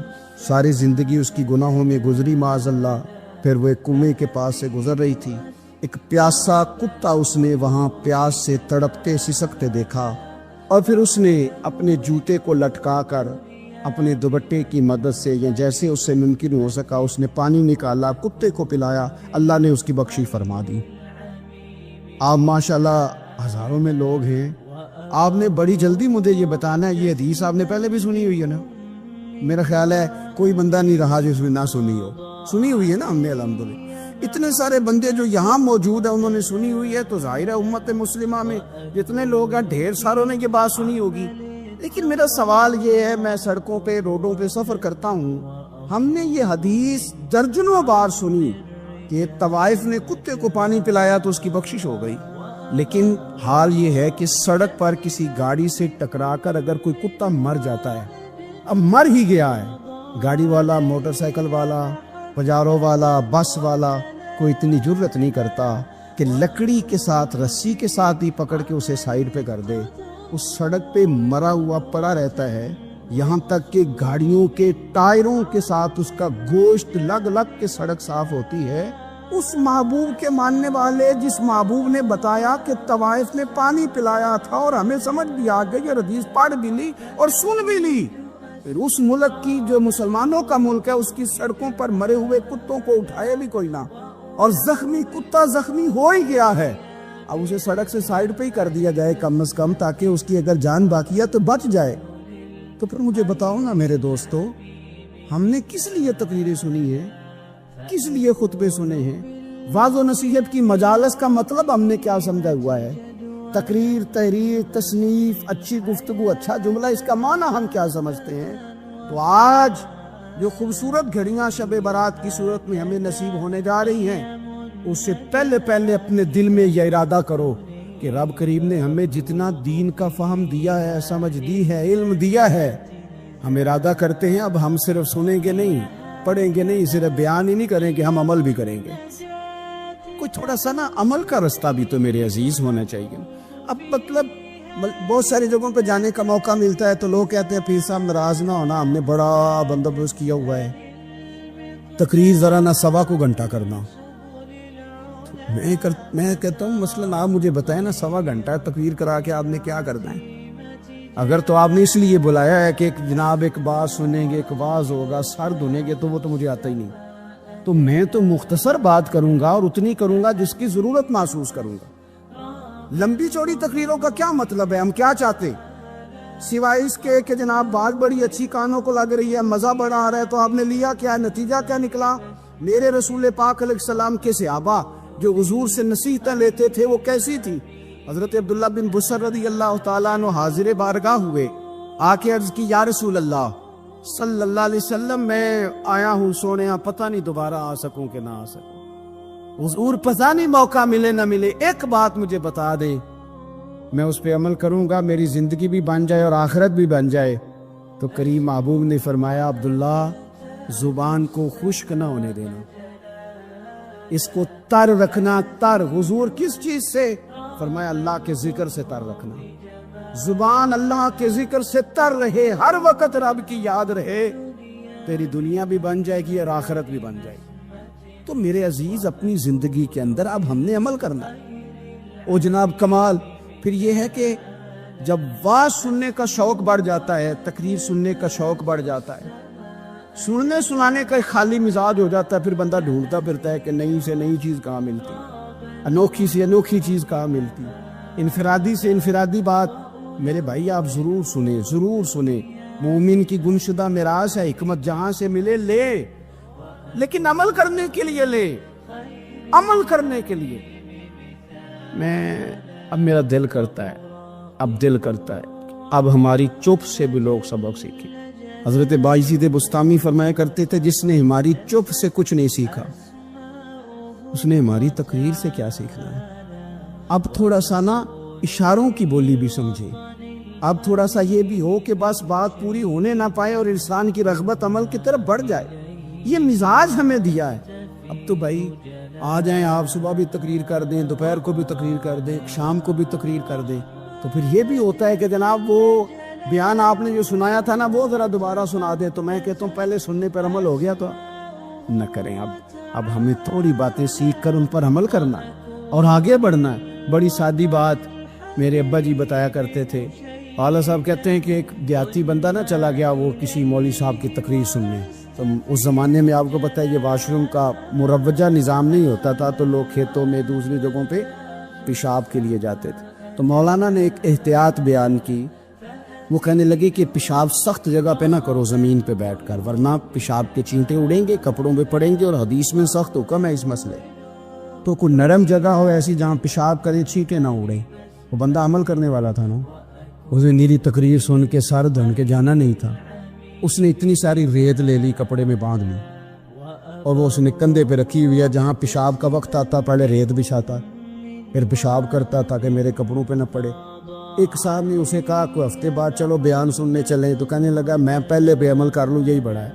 ساری زندگی اس کی گناہوں میں گزری معاذ اللہ، پھر وہ ایک کنویں کے پاس سے گزر رہی تھی، ایک پیاسا کتا اس نے وہاں پیاس سے تڑپتے سسکتے دیکھا، اور پھر اس نے اپنے جوتے کو لٹکا کر اپنے دوپٹے کی مدد سے یا جیسے اس سے ممکن ہو سکا اس نے پانی نکالا، کتے کو پلایا، اللہ نے اس کی بخشش فرما دی۔ آپ ماشاءاللہ ہزاروں میں لوگ ہیں، آپ نے بڑی جلدی مجھے یہ بتانا ہے، یہ حدیث آپ نے پہلے بھی سنی ہوئی ہے نا؟ میرا خیال ہے کوئی بندہ نہیں رہا جس نے نہ سنی ہو، سنی ہوئی ہے نا ہم نے الحمدللہ۔ اتنے سارے بندے جو یہاں موجود ہیں انہوں نے سنی ہوئی ہے، تو ظاہر ہے امت مسلمہ میں جتنے لوگ ہیں ڈھیر ساروں نے یہ بات سنی ہوگی۔ لیکن میرا سوال یہ ہے، میں سڑکوں پہ روڈوں پہ سفر کرتا ہوں، ہم نے یہ حدیث درجنوں بار سنی کہ طوائف نے کتے کو پانی پلایا تو اس کی بخشش ہو گئی، لیکن حال یہ ہے کہ سڑک پر کسی گاڑی سے ٹکرا کر اگر کوئی کتا مر جاتا ہے، اب مر ہی گیا ہے، گاڑی والا، موٹر سائیکل والا، پجاروں والا، بس والا کوئی اتنی جرت نہیں کرتا کہ لکڑی کے ساتھ، رسی کے ساتھ ہی پکڑ کے اسے سائیڈ پہ کر دے۔ اس سڑک پہ مرا ہوا پڑا رہتا ہے، یہاں تک کہ گاڑیوں کے ٹائروں کے ساتھ اس کا گوشت لگ لگ کے سڑک صاف ہوتی ہے۔ اس محبوب کے ماننے والے، جس محبوب نے بتایا کہ طوائف نے پانی پلایا تھا اور ہمیں سمجھ بھی آ گئی، یہ حدیث پڑھ بھی لی اور سن بھی لی، پھر اس ملک کی جو مسلمانوں کا ملک ہے، اس کی سڑکوں پر مرے ہوئے کتوں کو اٹھائے بھی کوئی نہ، اور زخمی کتا زخمی ہو ہی گیا ہے، اب اسے سڑک سے سائیڈ پہ ہی کر دیا جائے کم از کم، تاکہ اس کی اگر جان باقی ہے تو بچ جائے۔ تو پھر مجھے بتاؤ نا میرے دوستو، ہم نے کس لیے تقریریں سنی ہیں، کس لیے خطبے سنے ہیں؟ واعظ و نصیحت کی مجالس کا مطلب ہم نے کیا سمجھا ہوا ہے؟ تقریر، تحریر، تصنیف، اچھی گفتگو، اچھا جملہ، اس کا معنی ہم کیا سمجھتے ہیں؟ تو آج جو خوبصورت گھڑیاں شب برات کی صورت میں ہمیں نصیب ہونے جا رہی ہیں، اس سے پہلے اپنے دل میں یہ ارادہ کرو کہ رب کریم نے ہمیں جتنا دین کا فہم دیا ہے، سمجھ دی ہے، علم دیا ہے، ہم ارادہ کرتے ہیں اب ہم صرف سنیں گے نہیں، پڑھیں گے نہیں، صرف بیان ہی نہیں کریں گے، ہم عمل بھی کریں گے۔ کوئی تھوڑا سا نا عمل کا رستہ بھی تو میرے عزیز ہونا چاہیے۔ اب مطلب بہت ساری جگہوں پہ جانے کا موقع ملتا ہے تو لوگ کہتے ہیں پیر صاحب ناراض نہ ہونا، ہم نے بڑا بندوبست کیا ہوا ہے، تقریر ذرا نہ 1.25 گھنٹہ کرنا۔ میں کہتا ہوں مثلاً آپ مجھے بتائیں نا، 1.25 گھنٹہ تقریر کرا کے آپ نے کیا کرنا ہے؟ اگر تو آپ نے اس لیے بلایا ہے کہ جناب ایک بات سنیں گے، ایک واعظ ہوگا، سر دھونے گے، تو وہ تو مجھے آتا ہی نہیں، تو میں تو مختصر بات کروں گا اور اتنی کروں گا جس کی ضرورت محسوس کروں گا۔ لمبی چوڑی تقریروں کا کیا مطلب ہے؟ ہم کیا چاہتے سوائے اس کے کہ جناب بات بڑی اچھی کانوں کو لگ رہی ہے، مزہ بڑا آ رہا ہے، تو آپ نے لیا کیا؟ نتیجہ کیا نکلا؟ میرے رسول پاک علیہ السلام کے صحابہ جو حضور سے نصیحتیں لیتے تھے وہ کیسی تھی؟ حضرت عبداللہ بن بصر رضی اللہ تعالیٰ عنہ حاضر بارگاہ ہوئے، آ کے عرض کی، یا رسول اللہ صلی اللہ علیہ وسلم، میں آیا ہوں سونے، پتہ نہیں دوبارہ آ سکوں کہ نہ آ سکوں، حضور پتہ نہیں موقع ملے نہ ملے، ایک بات مجھے بتا دیں، میں اس پہ عمل کروں گا، میری زندگی بھی بن جائے اور آخرت بھی بن جائے۔ تو کریم محبوب نے فرمایا، عبداللہ زبان کو خشک نہ ہونے دینا، اس کو تر رکھنا۔ تر حضور کس چیز سے؟ فرمایا اللہ کے ذکر سے تر رکھنا، زبان اللہ کے ذکر سے تر رہے، ہر وقت رب کی یاد رہے، تیری دنیا بھی بن جائے گی اور آخرت بھی بن جائے گی۔ تو میرے عزیز اپنی زندگی کے اندر اب ہم نے عمل کرنا ہے۔ او جناب کمال پھر یہ ہے کہ جب واعظ سننے کا شوق بڑھ جاتا ہے، تقریر سننے کا شوق بڑھ جاتا ہے، سننے سنانے کا ایک خالی مزاج ہو جاتا ہے، پھر بندہ ڈھونڈتا پھرتا ہے کہ نئی سے نئی چیز کہاں ملتی، انوکھی سے انوکھی چیز کہاں ملتی، انفرادی سے انفرادی بات۔ میرے بھائی آپ ضرور سنیں، ضرور سنیں، مومن کی گمشدہ میراث ہے، حکمت جہاں سے ملے لے، لیکن عمل کرنے کے لیے لے، عمل کرنے کے لیے۔ اب میرا دل کرتا ہے اب ہماری چپ سے بھی لوگ سبق سیکھیں۔ حضرت بایزید بستامی فرمایا کرتے تھے، جس نے ہماری چپ سے کچھ نہیں سیکھا، اس نے ہماری تقریر سے کیا سیکھنا ہے؟ اب تھوڑا سا نا اشاروں کی بولی بھی سمجھے، اب تھوڑا سا یہ بھی ہو کہ بس بات پوری ہونے نہ پائے اور انسان کی رغبت عمل کی طرف بڑھ جائے، یہ مزاج ہمیں دیا ہے۔ اب تو بھائی آ جائیں آپ، صبح بھی تقریر کر دیں، دوپہر کو بھی تقریر کر دیں، شام کو بھی تقریر کر دیں، تو پھر یہ بھی ہوتا ہے کہ جناب وہ بیان آپ نے جو سنایا تھا نا وہ ذرا دوبارہ سنا دیں، تو میں کہتا ہوں پہلے سننے پر عمل ہو گیا تو نہ کریں۔ اب ہمیں تھوڑی باتیں سیکھ کر ان پر عمل کرنا ہے اور آگے بڑھنا ہے۔ بڑی سادی بات میرے ابا جی بتایا کرتے تھے، والا صاحب کہتے ہیں کہ ایک دیہاتی بندہ نہ چلا گیا وہ کسی مولوی صاحب کی تقریر سننے، تو اس زمانے میں آپ کو پتہ ہے یہ واش روم کا مروجہ نظام نہیں ہوتا تھا، تو لوگ کھیتوں میں دوسری جگہوں پہ پیشاب کے لیے جاتے تھے، تو مولانا نے ایک احتیاط بیان کی، وہ کہنے لگے کہ پیشاب سخت جگہ پہ نہ کرو، زمین پہ بیٹھ کر، ورنہ پیشاب کے چینٹے اڑیں گے، کپڑوں پہ پڑیں گے، اور حدیث میں سخت حکم ہے اس مسئلے، تو کوئی نرم جگہ ہو ایسی جہاں پیشاب کرے چینٹے نہ اڑیں۔ وہ بندہ عمل کرنے والا تھا نا، اسے نیری تقریر سن کے سر دھن کے جانا نہیں تھا. اس نے اتنی ساری ریت لے لی, کپڑے میں باندھ لی اور وہ اس نے کندھے پہ رکھی ہوئی ہے. جہاں پیشاب کا وقت آتا پہلے ریت بچھاتا, پھر پیشاب کرتا تھا کہ میرے کپڑوں پہ نہ پڑے. ایک صاحب نے اسے کہا کوئی ہفتے بعد چلو بیان سننے چلیں, تو کہنے لگا میں پہلے پہ عمل کر لوں, یہی بڑا ہے.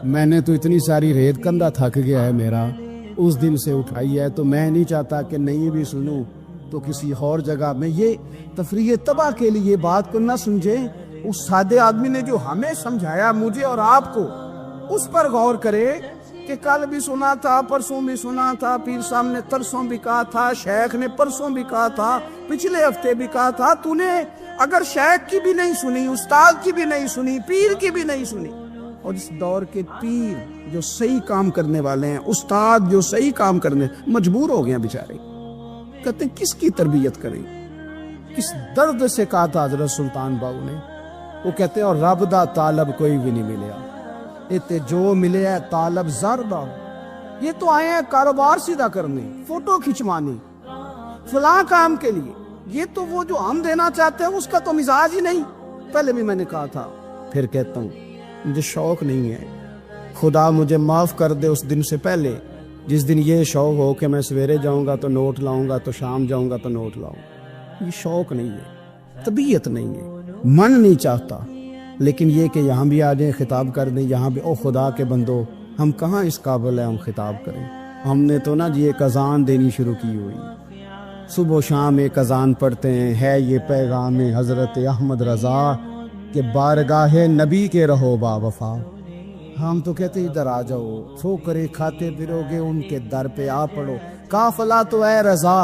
میں نے تو اتنی ساری ریت, کندھا تھک گیا ہے میرا, اس دن سے اٹھائی ہے, تو میں نہیں چاہتا کہ نہیں بھی سنوں تو کسی اور جگہ میں. یہ تفریح تباہ کے لیے بات کو نہ سمجھیں. اس سادے آدمی نے جو ہمیں سمجھایا, مجھے اور آپ کو, اس پر غور کرے کہ کل بھی سنا تھا, پرسوں بھی سنا تھا, پیر صاحب نے ترسوں بھی کہا تھا, شیخ نے پرسوں بھی کہا تھا, پچھلے ہفتے بھی کہا تھا. تو نے اگر شیخ کی بھی نہیں سنی, استاد کی بھی نہیں سنی, پیر کی بھی نہیں سنی, اور اس دور کے پیر جو صحیح کام کرنے والے ہیں, استاد جو صحیح کام کرنے, مجبور ہو گئے ہیں بیچارے. کہتے ہیں کس کی تربیت کریں. کس درد سے کہا تھا حضرت سلطان باؤ نے. وہ کہتے ہیں اور رب دا طالب کوئی بھی نہیں ملیا, تے جو ملے ہے طالب زردہ. یہ تو آئے ہیں کاروبار سیدھا کرنے, فوٹو کھچوانے, فلاں کام کے لیے. یہ تو وہ جو ہم دینا چاہتے ہیں اس کا تو مزاج ہی نہیں. پہلے بھی میں نے کہا تھا, پھر کہتا ہوں, مجھے شوق نہیں ہے. خدا مجھے معاف کر دے اس دن سے پہلے جس دن یہ شوق ہو کہ میں سویرے جاؤں گا تو نوٹ لاؤں گا, تو شام جاؤں گا تو نوٹ لاؤں. یہ شوق نہیں ہے, طبیعت نہیں ہے, من نہیں چاہتا. لیکن یہ کہ یہاں بھی آ جائیں, خطاب کر دیں یہاں بھی, او خدا کے بندو, ہم کہاں اس قابل ہیں ہم خطاب کریں. ہم نے تو نا جی ایک اذان دینی شروع کی ہوئی, صبح و شام ایک اذان پڑھتے ہیں. ہے یہ پیغام حضرت احمد رضا کہ بارگاہ نبی کے رہو با وفا. ہم تو کہتے ادھر آ جاؤ, ٹھوکرے کھاتے پھرو گے ان کے در پہ آ پڑو. قافلہ تو اے رضا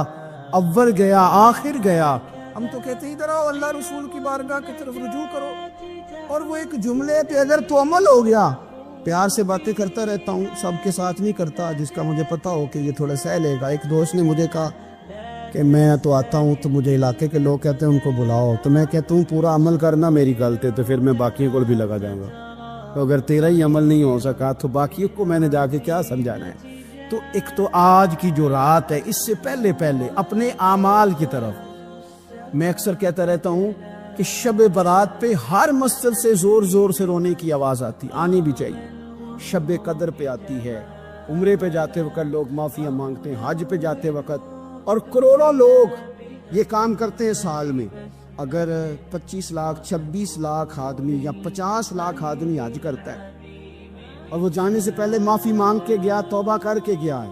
اول گیا آخر گیا. ہم تو کہتے ادھر آؤ, اللہ رسول کی بارگاہ کی طرف رجوع کرو. اور وہ ایک جملے پہ اگر تو عمل ہو گیا. پیار سے باتیں کرتا رہتا ہوں, سب کے ساتھ نہیں کرتا, جس کا مجھے پتا ہو کہ یہ تھوڑا سہ لے گا. ایک دوست نے مجھے کہا کہ میں تو آتا ہوں تو مجھے علاقے کے لوگ کہتے ہیں ان کو بلاؤ, تو میں کہتا ہوں پورا عمل کرنا میری غلطی, تو پھر میں باقیوں کو بھی لگا جاؤں گا. تو اگر تیرا ہی عمل نہیں ہو سکا تو باقیوں کو میں نے جا کے کیا سمجھانا ہے. تو ایک تو آج کی جو رات ہے, اس سے پہلے اپنے اعمال کی طرف میں اکثر کہتا رہتا ہوں کہ شب برات پہ ہر مسجد سے زور زور سے رونے کی آواز آنی بھی چاہیے. شب قدر پہ آتی ہے, عمرے پہ جاتے وقت لوگ معافیاں مانگتے ہیں, حج پہ جاتے وقت, اور کروڑوں لوگ یہ کام کرتے ہیں سال میں. اگر 25 لاکھ 26 لاکھ آدمی یا 50 لاکھ آدمی حج کرتا ہے اور وہ جانے سے پہلے معافی مانگ کے گیا, توبہ کر کے گیا ہے,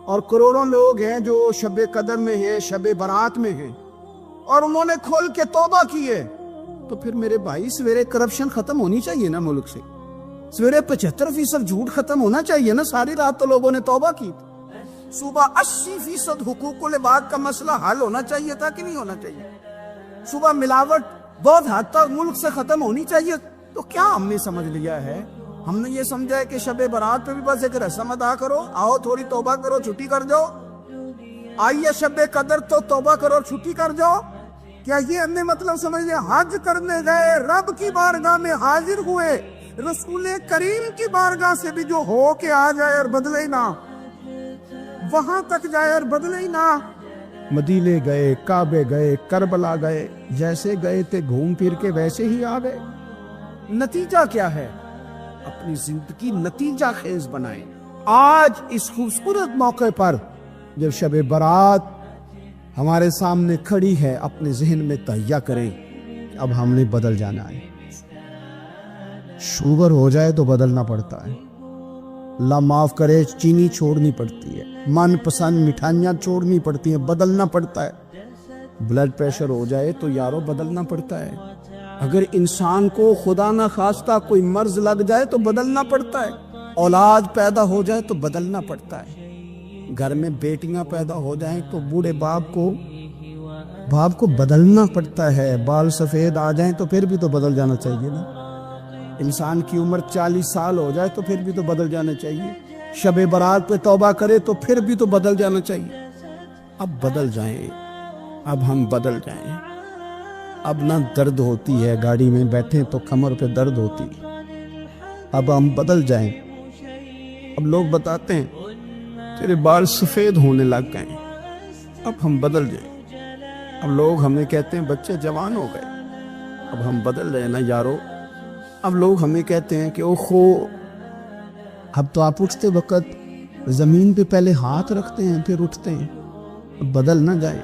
اور کروڑوں لوگ ہیں جو شب قدر میں ہیں, شب برات میں ہیں, اور انہوں نے کھول کے توبہ کی ہے, تو پھر میرے بھائی سویرے کرپشن ختم ہونی چاہیے نا ملک سے. سویرے 75% جھوٹ ختم ہونا چاہیے نا. ساری رات تو لوگوں نے توبہ کی. صبح 80% حقوق العباد کا مسئلہ حل ہونا چاہیے تھا کہ نہیں ہونا چاہیے. صبح ملاوٹ بہت حد تک ملک سے ختم ہونی چاہیے. تو کیا ہم نے سمجھ لیا ہے؟ ہم نے یہ سمجھا ہے کہ شب برات پہ بھی بس ایک رسم ادا کرو, آؤ تھوڑی توبہ کرو, چھٹی کر جاؤ. آئیے شب قدر تو توبہ کرو, چھٹی کر جاؤ. کیا یہ ہم نے مطلب سمجھ لیا؟ حج کرنے گئے, رب کی بارگاہ میں حاضر ہوئے, رسول کریم کی بارگاہ سے بھی جو ہو کے آ جائے اور بدلے ہی نہ, وہاں تک جائے اور بدلے ہی نہ. مدینے گئے, کعبے گئے, کربلا گئے, جیسے گئے تھے گھوم پھر کے ویسے ہی آ گئے. نتیجہ کیا ہے؟ اپنی زندگی نتیجہ خیز بنائیں. آج اس خوبصورت موقع پر جب شب برات ہمارے سامنے کھڑی ہے, اپنے ذہن میں تہیہ کریں کہ اب ہم نے بدل جانا ہے. شوگر ہو جائے تو بدلنا پڑتا ہے, اللہ معاف کرے, چینی چھوڑنی پڑتی ہے, من پسند مٹھائیاں چھوڑنی پڑتی ہیں, بدلنا پڑتا ہے. بلڈ پریشر ہو جائے تو یارو بدلنا پڑتا ہے. اگر انسان کو خدا نہ خواستہ کوئی مرض لگ جائے تو بدلنا پڑتا ہے. اولاد پیدا ہو جائے تو بدلنا پڑتا ہے. گھر میں بیٹیاں پیدا ہو جائیں تو بوڑھے باپ کو بدلنا پڑتا ہے. بال سفید آ جائیں تو پھر بھی تو بدل جانا چاہیے نا. انسان کی عمر 40 سال ہو جائے تو پھر بھی تو بدل جانا چاہیے. شب برات پہ توبہ کرے تو پھر بھی تو بدل جانا چاہیے. اب بدل جائیں, اب ہم بدل جائیں. اب نہ درد ہوتی ہے, گاڑی میں بیٹھیں تو کمر پہ درد ہوتی ہے. اب ہم بدل جائیں. اب لوگ بتاتے ہیں تیرے بال سفید ہونے لگ گئے. اب ہم بدل جائیں. اب لوگ ہمیں کہتے ہیں بچے جوان ہو گئے. اب ہم بدل رہے ہیں نا یارو. اب لوگ ہمیں کہتے ہیں کہ اوہو اب تو آپ اٹھتے وقت زمین پہ پہلے ہاتھ رکھتے ہیں پھر اٹھتے ہیں. اب بدل نہ جائے.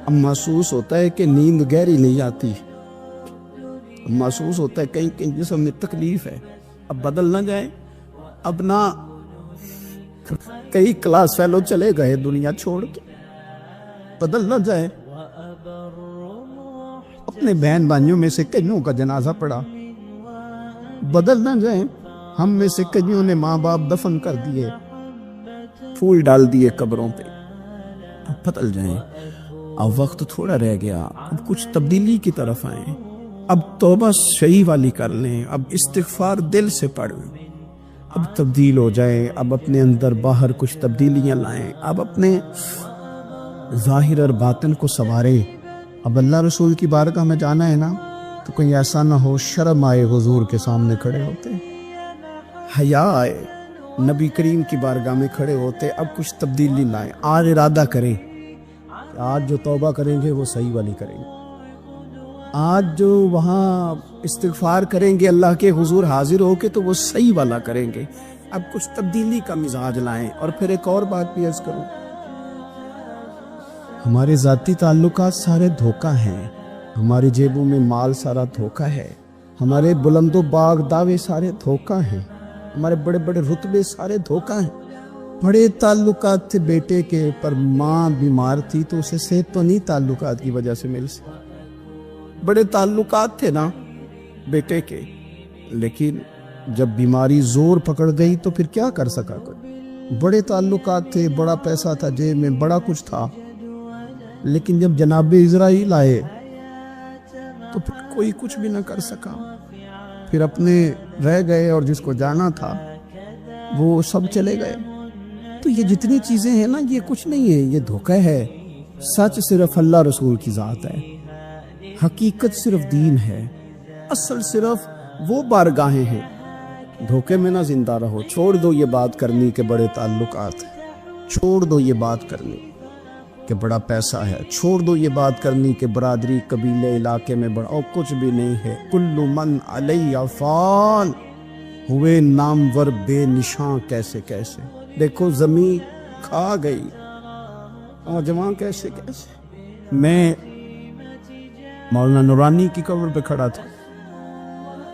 اب محسوس ہوتا ہے کہ نیند گہری نہیں آتی, محسوس ہوتا ہے کہیں کہیں جسم میں تکلیف ہے. اب بدل نہ جائے. اب نہ کئی کلاس فیلو چلے گئے دنیا چھوڑ کے, بدل نہ جائے. اپنے بہن بھائیوں میں سے کئیوں کا جنازہ پڑا, بدل نہ جائیں. ہم میں سے کئیوں نے ماں باپ دفن کر دیے, پھول ڈال دیے قبروں پہ. بدل جائیں. اب وقت تھوڑا رہ گیا, اب کچھ تبدیلی کی طرف آئیں. اب توبہ صحیح والی کر لیں, اب استغفار دل سے پڑھیں, اب تبدیل ہو جائیں. اب اپنے اندر باہر کچھ تبدیلیاں لائیں, اب اپنے ظاہر اور باطن کو سنواریں. اب اللہ رسول کی بارگاہ میں جانا ہے نا, تو کوئی ایسا نہ ہو شرم آئے حضور کے سامنے کھڑے ہوتے, حیا آئے نبی کریم کی بارگاہ میں کھڑے ہوتے. اب کچھ تبدیلی لائیں. آج ارادہ کریں, آج جو توبہ کریں گے وہ صحیح والی کریں گے. آج جو وہاں استغفار کریں گے اللہ کے حضور حاضر ہو کے, تو وہ صحیح والا کریں گے. اب کچھ تبدیلی کا مزاج لائیں. اور پھر ایک اور بات بھی عرض کروں, ہمارے ذاتی تعلقات سارے دھوکہ ہیں, ہماری جیبوں میں مال سارا دھوکہ ہے, ہمارے بلند و باغ دعوے سارے دھوکہ ہیں, ہمارے بڑے بڑے رتبے سارے دھوکہ ہیں. بڑے تعلقات تھے بیٹے کے, پر ماں بیمار تھی تو اسے صحت تو نہیں تعلقات کی وجہ سے مل سکتی. بڑے تعلقات تھے نا بیٹے کے, لیکن جب بیماری زور پکڑ گئی تو پھر کیا کر سکا کوئی. بڑے تعلقات تھے, بڑا پیسہ تھا جیب میں, بڑا کچھ تھا, لیکن جب جناب اسرائیل آئے تو پھر کوئی کچھ بھی نہ کر سکا. پھر اپنے رہ گئے, اور جس کو جانا تھا وہ سب چلے گئے. تو یہ جتنی چیزیں ہیں نا, یہ کچھ نہیں ہے, یہ دھوکہ ہے. سچ صرف اللہ رسول کی ذات ہے, حقیقت صرف دین ہے, اصل صرف وہ بارگاہیں ہیں. دھوکے میں نہ زندہ رہو. چھوڑ دو یہ بات کرنی کہ بڑے تعلقات ہیں, چھوڑ دو یہ بات کرنی کہ بڑا پیسہ ہے, چھوڑ دو یہ بات کرنی کہ برادری قبیلے علاقے میں بڑا, اور کچھ بھی نہیں ہے. کل من علیہ فان, ہوئے نامور بے نشاں کیسے کیسے. دیکھو زمین کھا گئی, اور جوان کیسے کیسے. میں مولانا نورانی کی قبر پہ کھڑا تھا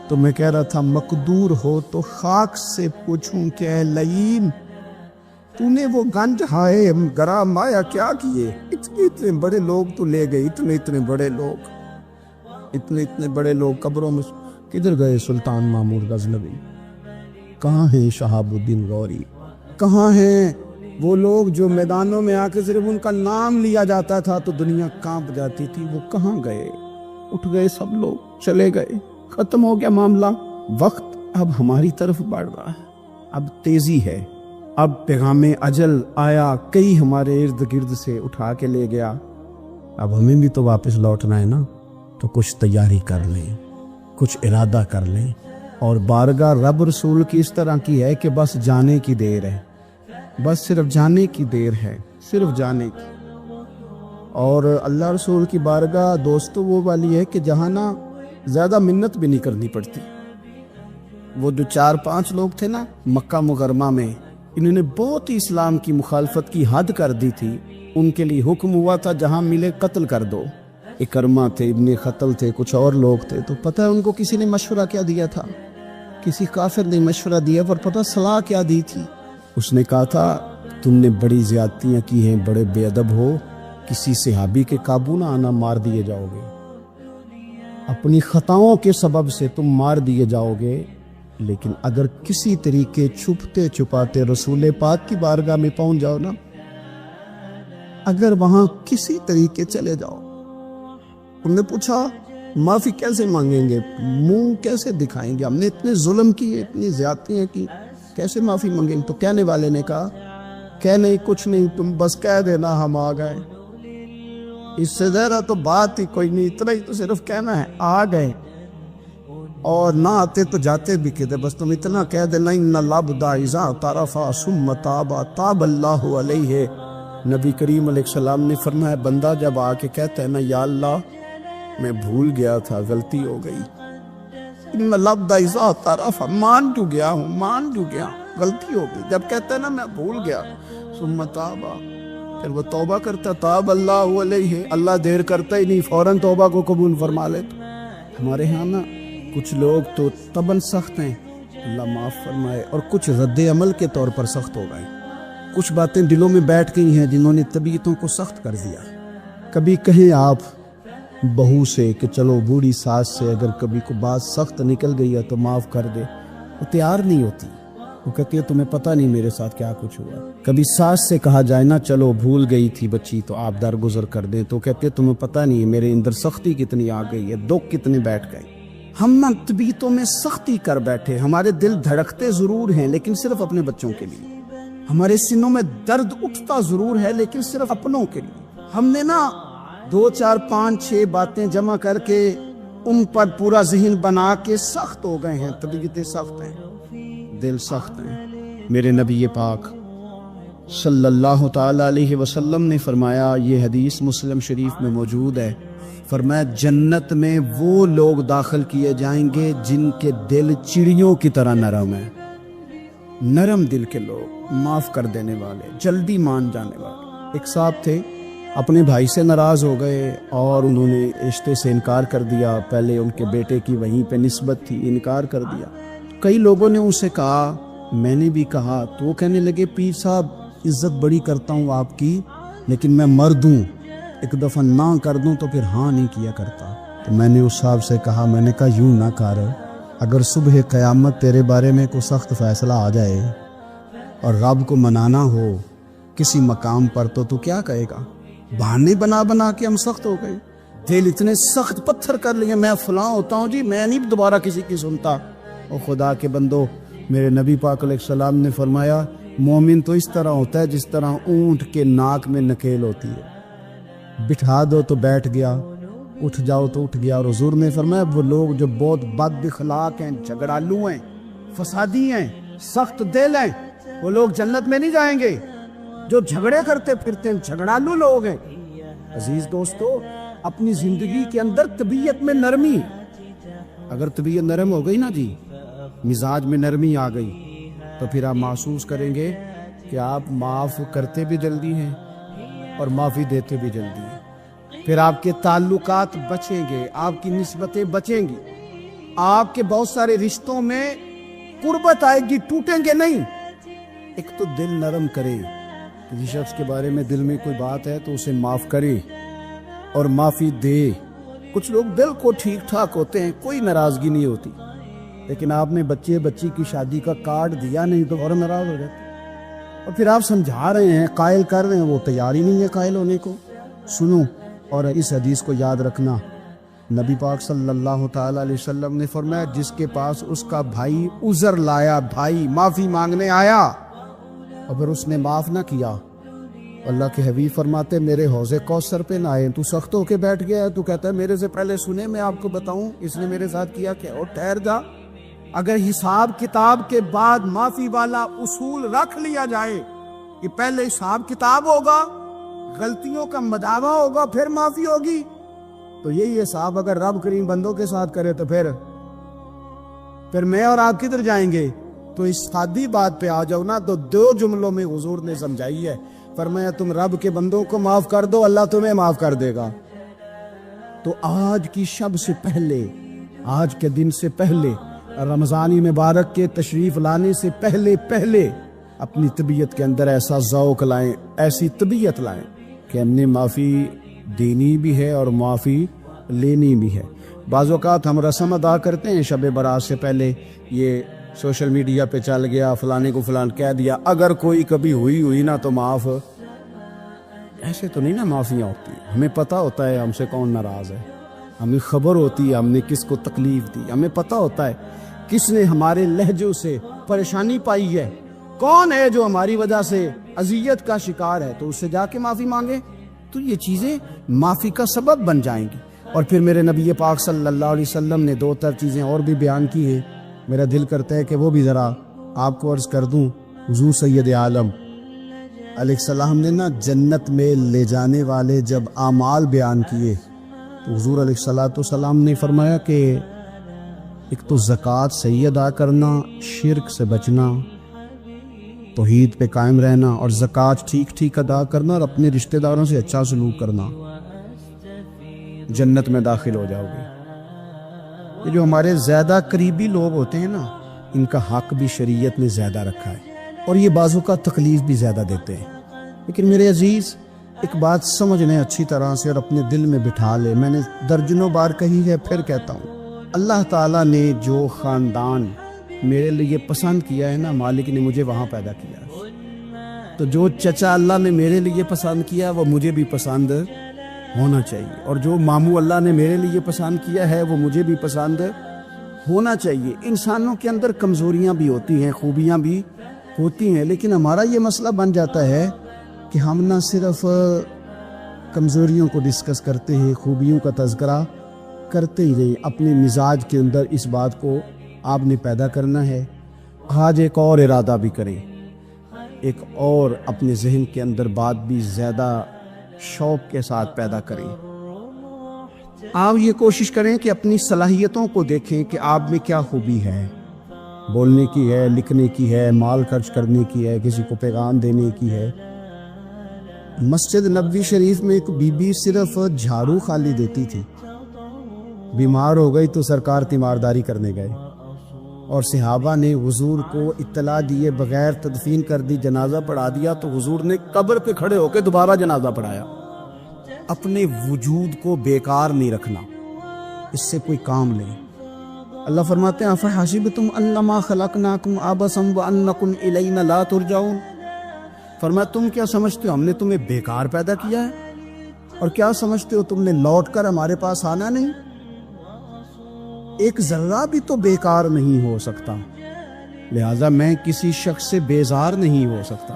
تو میں کہہ رہا تھا, مقدور ہو تو خاک سے پوچھوں کہ اے لعین, تو نے وہ گنج ہائے گرا مایا کیا کیے. اتنے بڑے لوگ تو لے گئے, اتنے بڑے لوگ, اتنے بڑے لوگ قبروں میں کدھر گئے. سلطان مامور غزنوی کہاں ہیں, شہاب الدین غوری کہاں ہیں. وہ لوگ جو میدانوں میں آ کے صرف ان کا نام لیا جاتا تھا تو دنیا کانپ جاتی تھی, وہ کہاں گئے. اٹھ گئے سب لوگ, چلے گئے, ختم ہو گیا معاملہ. وقت اب ہماری طرف بڑھ رہا ہے, اب تیزی ہے, اب پیغام اجل آیا, کئی ہمارے ارد گرد سے اٹھا کے لے گیا. اب ہمیں بھی تو واپس لوٹنا ہے نا, تو کچھ تیاری کر لیں, کچھ ارادہ کر لیں. اور بارگاہ رب رسول کی اس طرح کی ہے کہ بس جانے کی دیر ہے, بس صرف جانے کی دیر ہے, صرف جانے کی. اور اللہ رسول کی بارگاہ دوستو وہ والی ہے کہ جہاں نا زیادہ منت بھی نہیں کرنی پڑتی. وہ جو 4-5 لوگ تھے نا مکہ مکرمہ میں, انہوں نے بہت ہی اسلام کی مخالفت کی حد کر دی تھی. ان کے لیے حکم ہوا تھا جہاں ملے قتل کر دو. اکرمہ تھے, ابن خطل تھے, کچھ اور لوگ تھے. تو پتہ ہے ان کو کسی نے مشورہ کیا دیا تھا, کسی کافر نے مشورہ دیا, پر پتہ صلاح کیا دی تھی. اس نے کہا تھا تم نے بڑی زیادتیاں کی ہیں, بڑے بے ادب ہو, کسی صحابی کے قابو نہ آنا, مار دیے جاؤ گے. اپنی خطاؤں کے سبب سے تم مار دیے جاؤ گے, لیکن اگر کسی طریقے چھپتے چھپاتے رسول پاک کی بارگاہ میں پہنچ جاؤ نا, اگر وہاں کسی طریقے چلے جاؤ. انہوں نے پوچھا معافی کیسے مانگیں گے, منہ کیسے دکھائیں گے, ہم نے اتنے ظلم کیے, اتنی زیادتیاں کی, کیسے معافی مانگیں گے. تو کہنے والے نے کہا کہ نہیں کچھ نہیں, تم بس کہہ دینا ہم آ گئے. اس سے زیادہ تو بات ہی کوئی نہیں, اتنا ہی تو صرف کہنا ہے آ گئے. اور نہ آتے تو جاتے بھی کہتے, بس تم اتنا کہہ دینا ان العبد اذا طرفا ثم تاب تاب اللہ علیہ. نبی کریم علیہ السلام نے فرمایا بندہ جب آ کے کہتا ہے نا یا اللہ میں بھول گیا تھا، غلطی ہو گئی، مان جو گیا ہوں، غلطی ہو گئی. جب کہتا ہے نا میں بھول گیا، ثم تابا، پھر وہ توبہ کرتا، تاب اللہ علیہ، اللہ دیر کرتا ہی نہیں، فوراً توبہ کو قبول فرما لیتا. ہمارے ہاں نا کچھ لوگ تو طبعاً سخت ہیں، اللہ معاف فرمائے، اور کچھ رد عمل کے طور پر سخت ہو گئے. کچھ باتیں دلوں میں بیٹھ گئی ہیں جنہوں نے طبیعتوں کو سخت کر دیا. کبھی کہیں آپ بہو سے کہ چلو بوڑھی ساس سے اگر کبھی کو بات سخت نکل گئی ہے تو معاف کر دے، وہ تیار نہیں ہوتی. وہ کہتی ہے تمہیں پتہ نہیں میرے ساتھ کیا کچھ ہوا. کبھی ساس سے کہا جائے نا چلو بھول گئی تھی بچی تو آپ درگزر کر دیں، تو کہتے تمہیں پتہ نہیں میرے اندر سختی کتنی آ گئی ہے، دکھ کتنے بیٹھ گئے. ہم نا طبیعتوں میں سختی کر بیٹھے، ہمارے دل دھڑکتے ضرور ہیں لیکن صرف اپنے بچوں کے لیے، ہمارے سینوں میں درد اٹھتا ضرور ہے لیکن صرف اپنوں کے لیے. ہم نے نا 2 4 5 6 باتیں جمع کر کے ان پر پورا ذہن بنا کے سخت ہو گئے ہیں. طبیعتیں سخت ہیں، دل سخت ہیں. میرے نبی پاک صلی اللہ تعالی علیہ وسلم نے فرمایا، یہ حدیث مسلم شریف میں موجود ہے، فرمایا جنت میں وہ لوگ داخل کیے جائیں گے جن کے دل چڑیوں کی طرح نرم ہیں. نرم دل کے لوگ، معاف کر دینے والے، جلدی مان جانے والے. ایک صاحب تھے، اپنے بھائی سے ناراض ہو گئے اور انہوں نے رشتے سے انکار کر دیا. پہلے ان کے بیٹے کی وہیں پہ نسبت تھی، انکار کر دیا. کئی لوگوں نے ان سے کہا، میں نے بھی کہا، تو وہ کہنے لگے پیر صاحب عزت بڑی کرتا ہوں آپ کی لیکن میں مرد ہوں، ایک دفعہ نہ کر دوں تو پھر ہاں نہیں کیا کرتا. تو میں نے اس صاحب سے کہا، میں نے کہا یوں نہ کر، اگر صبح قیامت تیرے بارے میں کوئی سخت فیصلہ آ جائے اور رب کو منانا ہو کسی مقام پر تو کیا کہے گا؟ بہانے بنا بنا کے ہم سخت ہو گئے، دل اتنے سخت پتھر کر لیے، میں فلاں ہوتا ہوں جی، میں نہیں دوبارہ کسی کی سنتا. اور خدا کے بندو، میرے نبی پاک علیہ السلام نے فرمایا مومن تو اس طرح ہوتا ہے جس طرح اونٹ کے ناک میں نکیل ہوتی ہے، بٹھا دو تو بیٹھ گیا، اٹھ جاؤ تو اٹھ گیا. اور حضور نے فرمایا وہ لوگ جو بہت بد اخلاق ہیں، جھگڑالو ہیں، فسادی ہیں، سخت دل ہیں، وہ لوگ جنت میں نہیں جائیں گے. جو جھگڑے کرتے پھرتے ہیں جھگڑالو لوگ ہیں. عزیز دوستو، اپنی زندگی کے اندر طبیعت میں نرمی، اگر طبیعت نرم ہو گئی نا جی، مزاج میں نرمی آ گئی، تو پھر آپ محسوس کریں گے کہ آپ معاف کرتے بھی جلدی ہیں اور معافی دیتے بھی جلدی ہیں. پھر آپ کے تعلقات بچیں گے، آپ کی نسبتیں بچیں گی، آپ کے بہت سارے رشتوں میں قربت آئے گی، ٹوٹیں گے نہیں. ایک تو دل نرم کرے، کسی شخص کے بارے میں دل میں کوئی بات ہے تو اسے معاف کرے اور معافی دے. کچھ لوگ دل کو ٹھیک ٹھاک ہوتے ہیں، کوئی ناراضگی نہیں ہوتی، لیکن آپ نے بچی کی شادی کا کارڈ دیا نہیں تو اور ناراض ہو جاتے. اور پھر آپ سمجھا رہے ہیں، قائل کر رہے ہیں، وہ تیار ہی نہیں ہے قائل ہونے کو. سنو اور اس حدیث کو یاد رکھنا، نبی پاک صلی اللہ تعالی علیہ وسلم نے فرمایا جس کے پاس اس کا بھائی عذر لایا، بھائی معافی مانگنے آیا، اگر اس نے معاف نہ کیا، اللہ کے حبیب فرماتے میرے حوض کوثر پہ نہ آئے. تو سخت ہو کے بیٹھ گیا ہے، تو کہتا ہے میرے سے پہلے سنے، میں آپ کو بتاؤں اس نے میرے ساتھ کیا کیا. اور ٹھہر جا، اگر حساب کتاب کے بعد معافی والا اصول رکھ لیا جائے کہ پہلے حساب کتاب ہوگا، غلطیوں کا مداوع ہوگا، پھر معافی ہوگی، تو یہی حساب اگر رب کریم بندوں کے ساتھ کرے تو پھر میں اور آپ کدھر جائیں گے. تو اس سادی بات پہ آ جاؤ نا، تو 2 جملوں میں حضور نے سمجھائی ہے. فرمایا تم رب کے بندوں کو معاف کر دو، اللہ تمہیں معاف کر دے گا. تو آج کی شب سے پہلے، آج کے دن سے پہلے، رمضانی مبارک کے تشریف لانے سے پہلے اپنی طبیعت کے اندر ایسا ذوق لائیں، ایسی طبیعت لائیں کہ ہم نے معافی دینی بھی ہے اور معافی لینی بھی ہے. بعض اوقات ہم رسم ادا کرتے ہیں شب برات سے پہلے، یہ سوشل میڈیا پہ چل گیا، فلانے کو فلان کہہ دیا، اگر کوئی کبھی ہوئی نا تو معاف. ایسے تو نہیں نا معافیاں ہوتی. ہمیں پتہ ہوتا ہے ہم سے کون ناراض ہے، ہمیں خبر ہوتی ہے ہم نے کس کو تکلیف دی، ہمیں پتہ ہوتا ہے کس نے ہمارے لہجوں سے پریشانی پائی ہے، کون ہے جو ہماری وجہ سے اذیت کا شکار ہے، تو اس سے جا کے معافی مانگے. تو یہ چیزیں معافی کا سبب بن جائیں گی. اور پھر میرے نبی پاک صلی اللہ علیہ وسلم نے 2 چیزیں اور بھی بیان کی ہیں، میرا دل کرتا ہے کہ وہ بھی ذرا آپ کو عرض کر دوں. حضور سید عالم علیہ السلام نے نا جنت میں لے جانے والے جب اعمال بیان کیے تو حضور علیہ الصلوۃ والسلام نے فرمایا کہ ایک تو زکوٰۃ صحیح ادا کرنا، شرک سے بچنا، توحید پہ قائم رہنا، اور زکوٰۃ ٹھیک ادا کرنا، اور اپنے رشتہ داروں سے اچھا سلوک کرنا، جنت میں داخل ہو جاؤ گے۔ یہ جو ہمارے زیادہ قریبی لوگ ہوتے ہیں نا، ان کا حق بھی شریعت نے زیادہ رکھا ہے، اور یہ بعضوں کا تکلیف بھی زیادہ دیتے ہیں۔ لیکن میرے عزیز، ایک بات سمجھ لیں اچھی طرح سے اور اپنے دل میں بٹھا لیں، میں نے درجنوں بار کہی ہے، پھر کہتا ہوں، اللہ تعالیٰ نے جو خاندان میرے لیے پسند کیا ہے نا، مالک نے مجھے وہاں پیدا کیا ہے، تو جو چچا اللہ نے میرے لیے پسند کیا وہ مجھے بھی پسند ہونا چاہیے، اور جو ماموں اللہ نے میرے لیے پسند کیا ہے وہ مجھے بھی پسند ہونا چاہیے۔ انسانوں کے اندر کمزوریاں بھی ہوتی ہیں، خوبیاں بھی ہوتی ہیں، لیکن ہمارا یہ مسئلہ بن جاتا ہے کہ ہم نہ صرف کمزوریوں کو ڈسکس کرتے ہیں، خوبیوں کا تذکرہ کرتے ہی رہے، اپنے مزاج کے اندر اس بات کو آپ نے پیدا کرنا ہے۔ آج ایک اور ارادہ بھی کریں، ایک اور اپنے ذہن کے اندر بات بھی زیادہ شوق کے ساتھ پیدا کریں۔ آپ یہ کوشش کریں کہ اپنی صلاحیتوں کو دیکھیں کہ آپ میں کیا خوبی ہے، بولنے کی ہے، لکھنے کی ہے، مال خرچ کرنے کی ہے، کسی کو پیغام دینے کی ہے۔ مسجد نبوی شریف میں ایک بی بی صرف جھاڑو خالی دیتی تھی، بیمار ہو گئی تو سرکار تیمارداری کرنے گئے، اور صحابہ نے حضور کو اطلاع دیے بغیر تدفین کر دی، جنازہ پڑھا دیا، تو حضور نے قبر پہ کھڑے ہو کے دوبارہ جنازہ پڑھایا۔ اپنے وجود کو بیکار نہیں رکھنا، اس سے کوئی کام لیں۔ اللہ فرماتے ہیں افحسبتم انما خلقناکم عبثا وانکم الینا لا ترجعون، فرمایا تم کیا سمجھتے ہو ہم نے تمہیں بیکار پیدا کیا ہے، اور کیا سمجھتے ہو تم نے لوٹ کر ہمارے پاس آنا نہیں؟ ایک ذرہ بھی تو بیکار نہیں ہو سکتا، لہذا میں کسی شخص سے بیزار نہیں ہو سکتا۔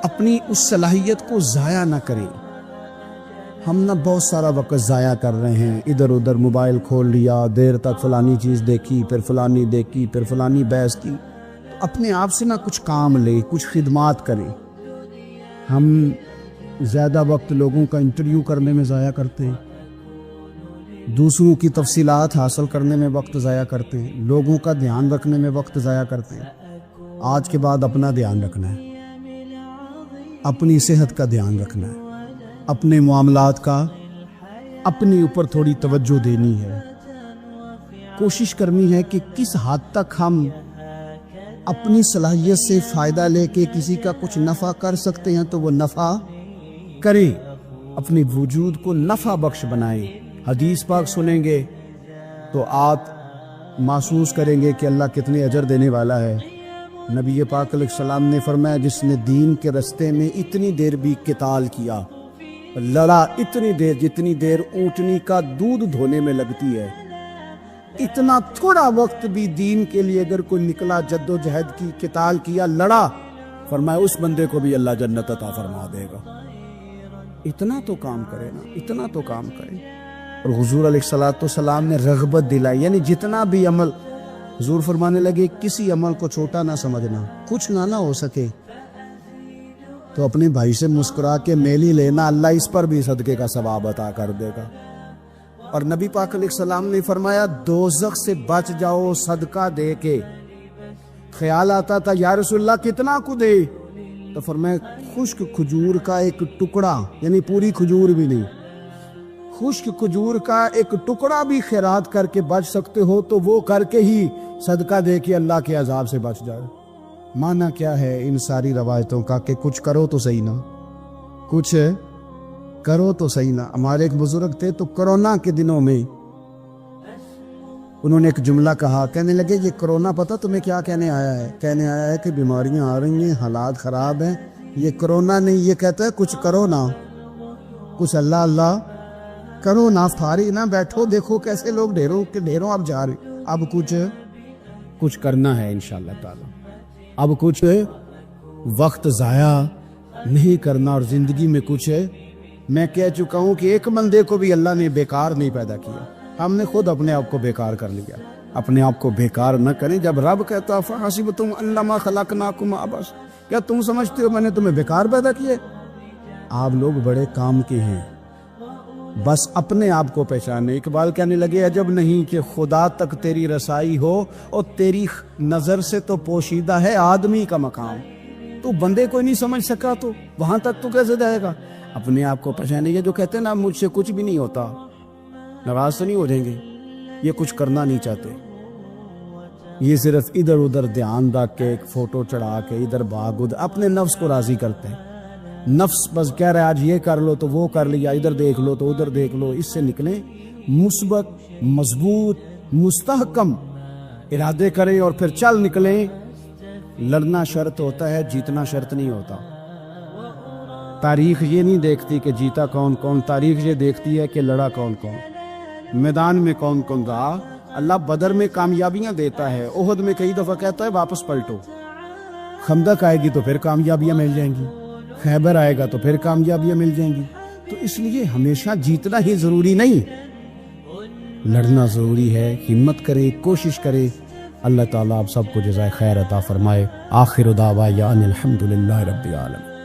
اپنی اس صلاحیت کو ضائع نہ کریں۔ ہم نہ بہت سارا وقت ضائع کر رہے ہیں، ادھر ادھر موبائل کھول لیا، دیر تک فلانی چیز دیکھی، پھر فلانی دیکھی، پھر فلانی بحث کی۔ اپنے آپ سے نہ کچھ کام لیں، کچھ خدمات کریں۔ ہم زیادہ وقت لوگوں کا انٹرویو کرنے میں ضائع کرتے ہیں، دوسروں کی تفصیلات حاصل کرنے میں وقت ضائع کرتے ہیں، لوگوں کا دھیان رکھنے میں وقت ضائع کرتے ہیں۔ آج کے بعد اپنا دھیان رکھنا ہے، اپنی صحت کا دھیان رکھنا ہے، اپنے معاملات کا اپنے اوپر تھوڑی توجہ دینی ہے، کوشش کرنی ہے کہ کس حد تک ہم اپنی صلاحیت سے فائدہ لے کے کسی کا کچھ نفع کر سکتے ہیں تو وہ نفع کریں، اپنے وجود کو نفع بخش بنائیں۔ حدیث پاک سنیں گے تو آپ محسوس کریں گے کہ اللہ کتنے اجر دینے والا ہے۔ نبی پاک علیہ السلام نے فرمایا جس نے دین کے رستے میں اتنی دیر بھی قتال کیا، لڑا، اتنی دیر جتنی دیر اونٹنی کا دودھ دھونے میں لگتی ہے، اتنا تھوڑا وقت بھی دین کے لیے اگر کوئی نکلا، جد و جہد کی، قتال کیا، لڑا، فرمایا اس بندے کو بھی اللہ جنت عطا فرما دے گا۔ اتنا تو کام کرے نا، اتنا تو کام کرے۔ اور حضور علیہ الصلوۃ والسلام نے رغبت دلائی، یعنی جتنا بھی عمل، حضور فرمانے لگے کسی عمل کو چھوٹا نہ سمجھنا، کچھ نہ ہو سکے تو اپنے بھائی سے مسکرا کے میلی لینا، اللہ اس پر بھی صدقے کا ثواب عطا کر دے گا۔ اور نبی پاک علیہ السلام نے فرمایا دوزخ سے بچ جاؤ صدقہ دے کے۔ خیال آتا تھا یا رسول اللہ کتنا کو دے، تو فرمایا خشک کھجور کا ایک ٹکڑا، یعنی پوری کھجور بھی نہیں، خشک کھجور کا ایک ٹکڑا بھی خیرات کر کے بچ سکتے ہو تو وہ کر کے ہی صدقہ دے کے اللہ کے عذاب سے بچ جائے۔ معنی کیا ہے ان ساری روایتوں کا کہ کچھ کرو تو صحیح نا، کچھ کرو تو صحیح نا۔ ہمارے ایک بزرگ تھے تو کرونا کے دنوں میں انہوں نے ایک جملہ کہا، کہنے لگے یہ کرونا پتہ تمہیں کیا کہنے آیا ہے؟ کہنے آیا ہے کہ بیماریاں آ رہی ہیں، حالات خراب ہیں، یہ کرونا نہیں، یہ کہتا ہے کچھ کرو نا، کچھ اللہ اللہ کرو نا، فارغ نہ بیٹھو، دیکھو کیسے لوگ ڈھیروں کے ڈھیروں اب جا رہے، اب کچھ کرنا ہے انشاءاللہ تعالی، اب کچھ وقت ضائع نہیں کرنا، اور زندگی میں کچھ میں کہہ چکا ہوں کہ ایک بندے کو بھی اللہ نے بیکار نہیں پیدا کیا، ہم نے خود اپنے آپ کو بیکار کر لیا۔ اپنے آپ کو بیکار نہ کریں۔ جب رب کہتا فحسبتم انما خلقناکم عبث، کیا تم سمجھتے ہو میں نے تمہیں بیکار پیدا کیے؟ آپ لوگ بڑے کام کے ہیں، بس اپنے آپ کو پہچانے۔ اقبال کہنے لگے عجب نہیں کہ خدا تک تیری رسائی ہو، اور تیری نظر سے تو پوشیدہ ہے آدمی کا مقام۔ تو بندے کو نہیں سمجھ سکا تو وہاں تک تو کیسے جائے گا؟ اپنے آپ کو پہچانے۔ یہ جو کہتے ہیں نا مجھ سے کچھ بھی نہیں ہوتا، ناراض تو نہیں ہو جائیں گے؟ یہ کچھ کرنا نہیں چاہتے، یہ صرف ادھر ادھر دھیان رکھ کے ایک فوٹو چڑھا کے ادھر بھاگ ادھر اپنے نفس کو راضی کرتے ہیں۔ نفس بس کہہ رہا ہے آج یہ کر لو تو وہ کر لیا، ادھر دیکھ لو تو ادھر دیکھ لو۔ اس سے نکلیں، مثبت، مضبوط، مستحکم ارادے کریں اور پھر چل نکلیں۔ لڑنا شرط ہوتا ہے، جیتنا شرط نہیں ہوتا۔ تاریخ یہ نہیں دیکھتی کہ جیتا کون کون، تاریخ یہ دیکھتی ہے کہ لڑا کون کون، میدان میں کون کون رہا۔ اللہ بدر میں کامیابیاں دیتا ہے، احد میں کئی دفعہ کہتا ہے واپس پلٹو۔ خندق آئے گی تو پھر کامیابیاں مل جائیں گی، خیبر آئے گا تو پھر کامیابیاں مل جائیں گی۔ تو اس لیے ہمیشہ جیتنا ہی ضروری نہیں، لڑنا ضروری ہے۔ ہمت کرے، کوشش کرے۔ اللہ تعالیٰ آپ سب کو جزائے خیر عطا فرمائے۔ آخر دعوانا ان الحمدللہ رب العالمین۔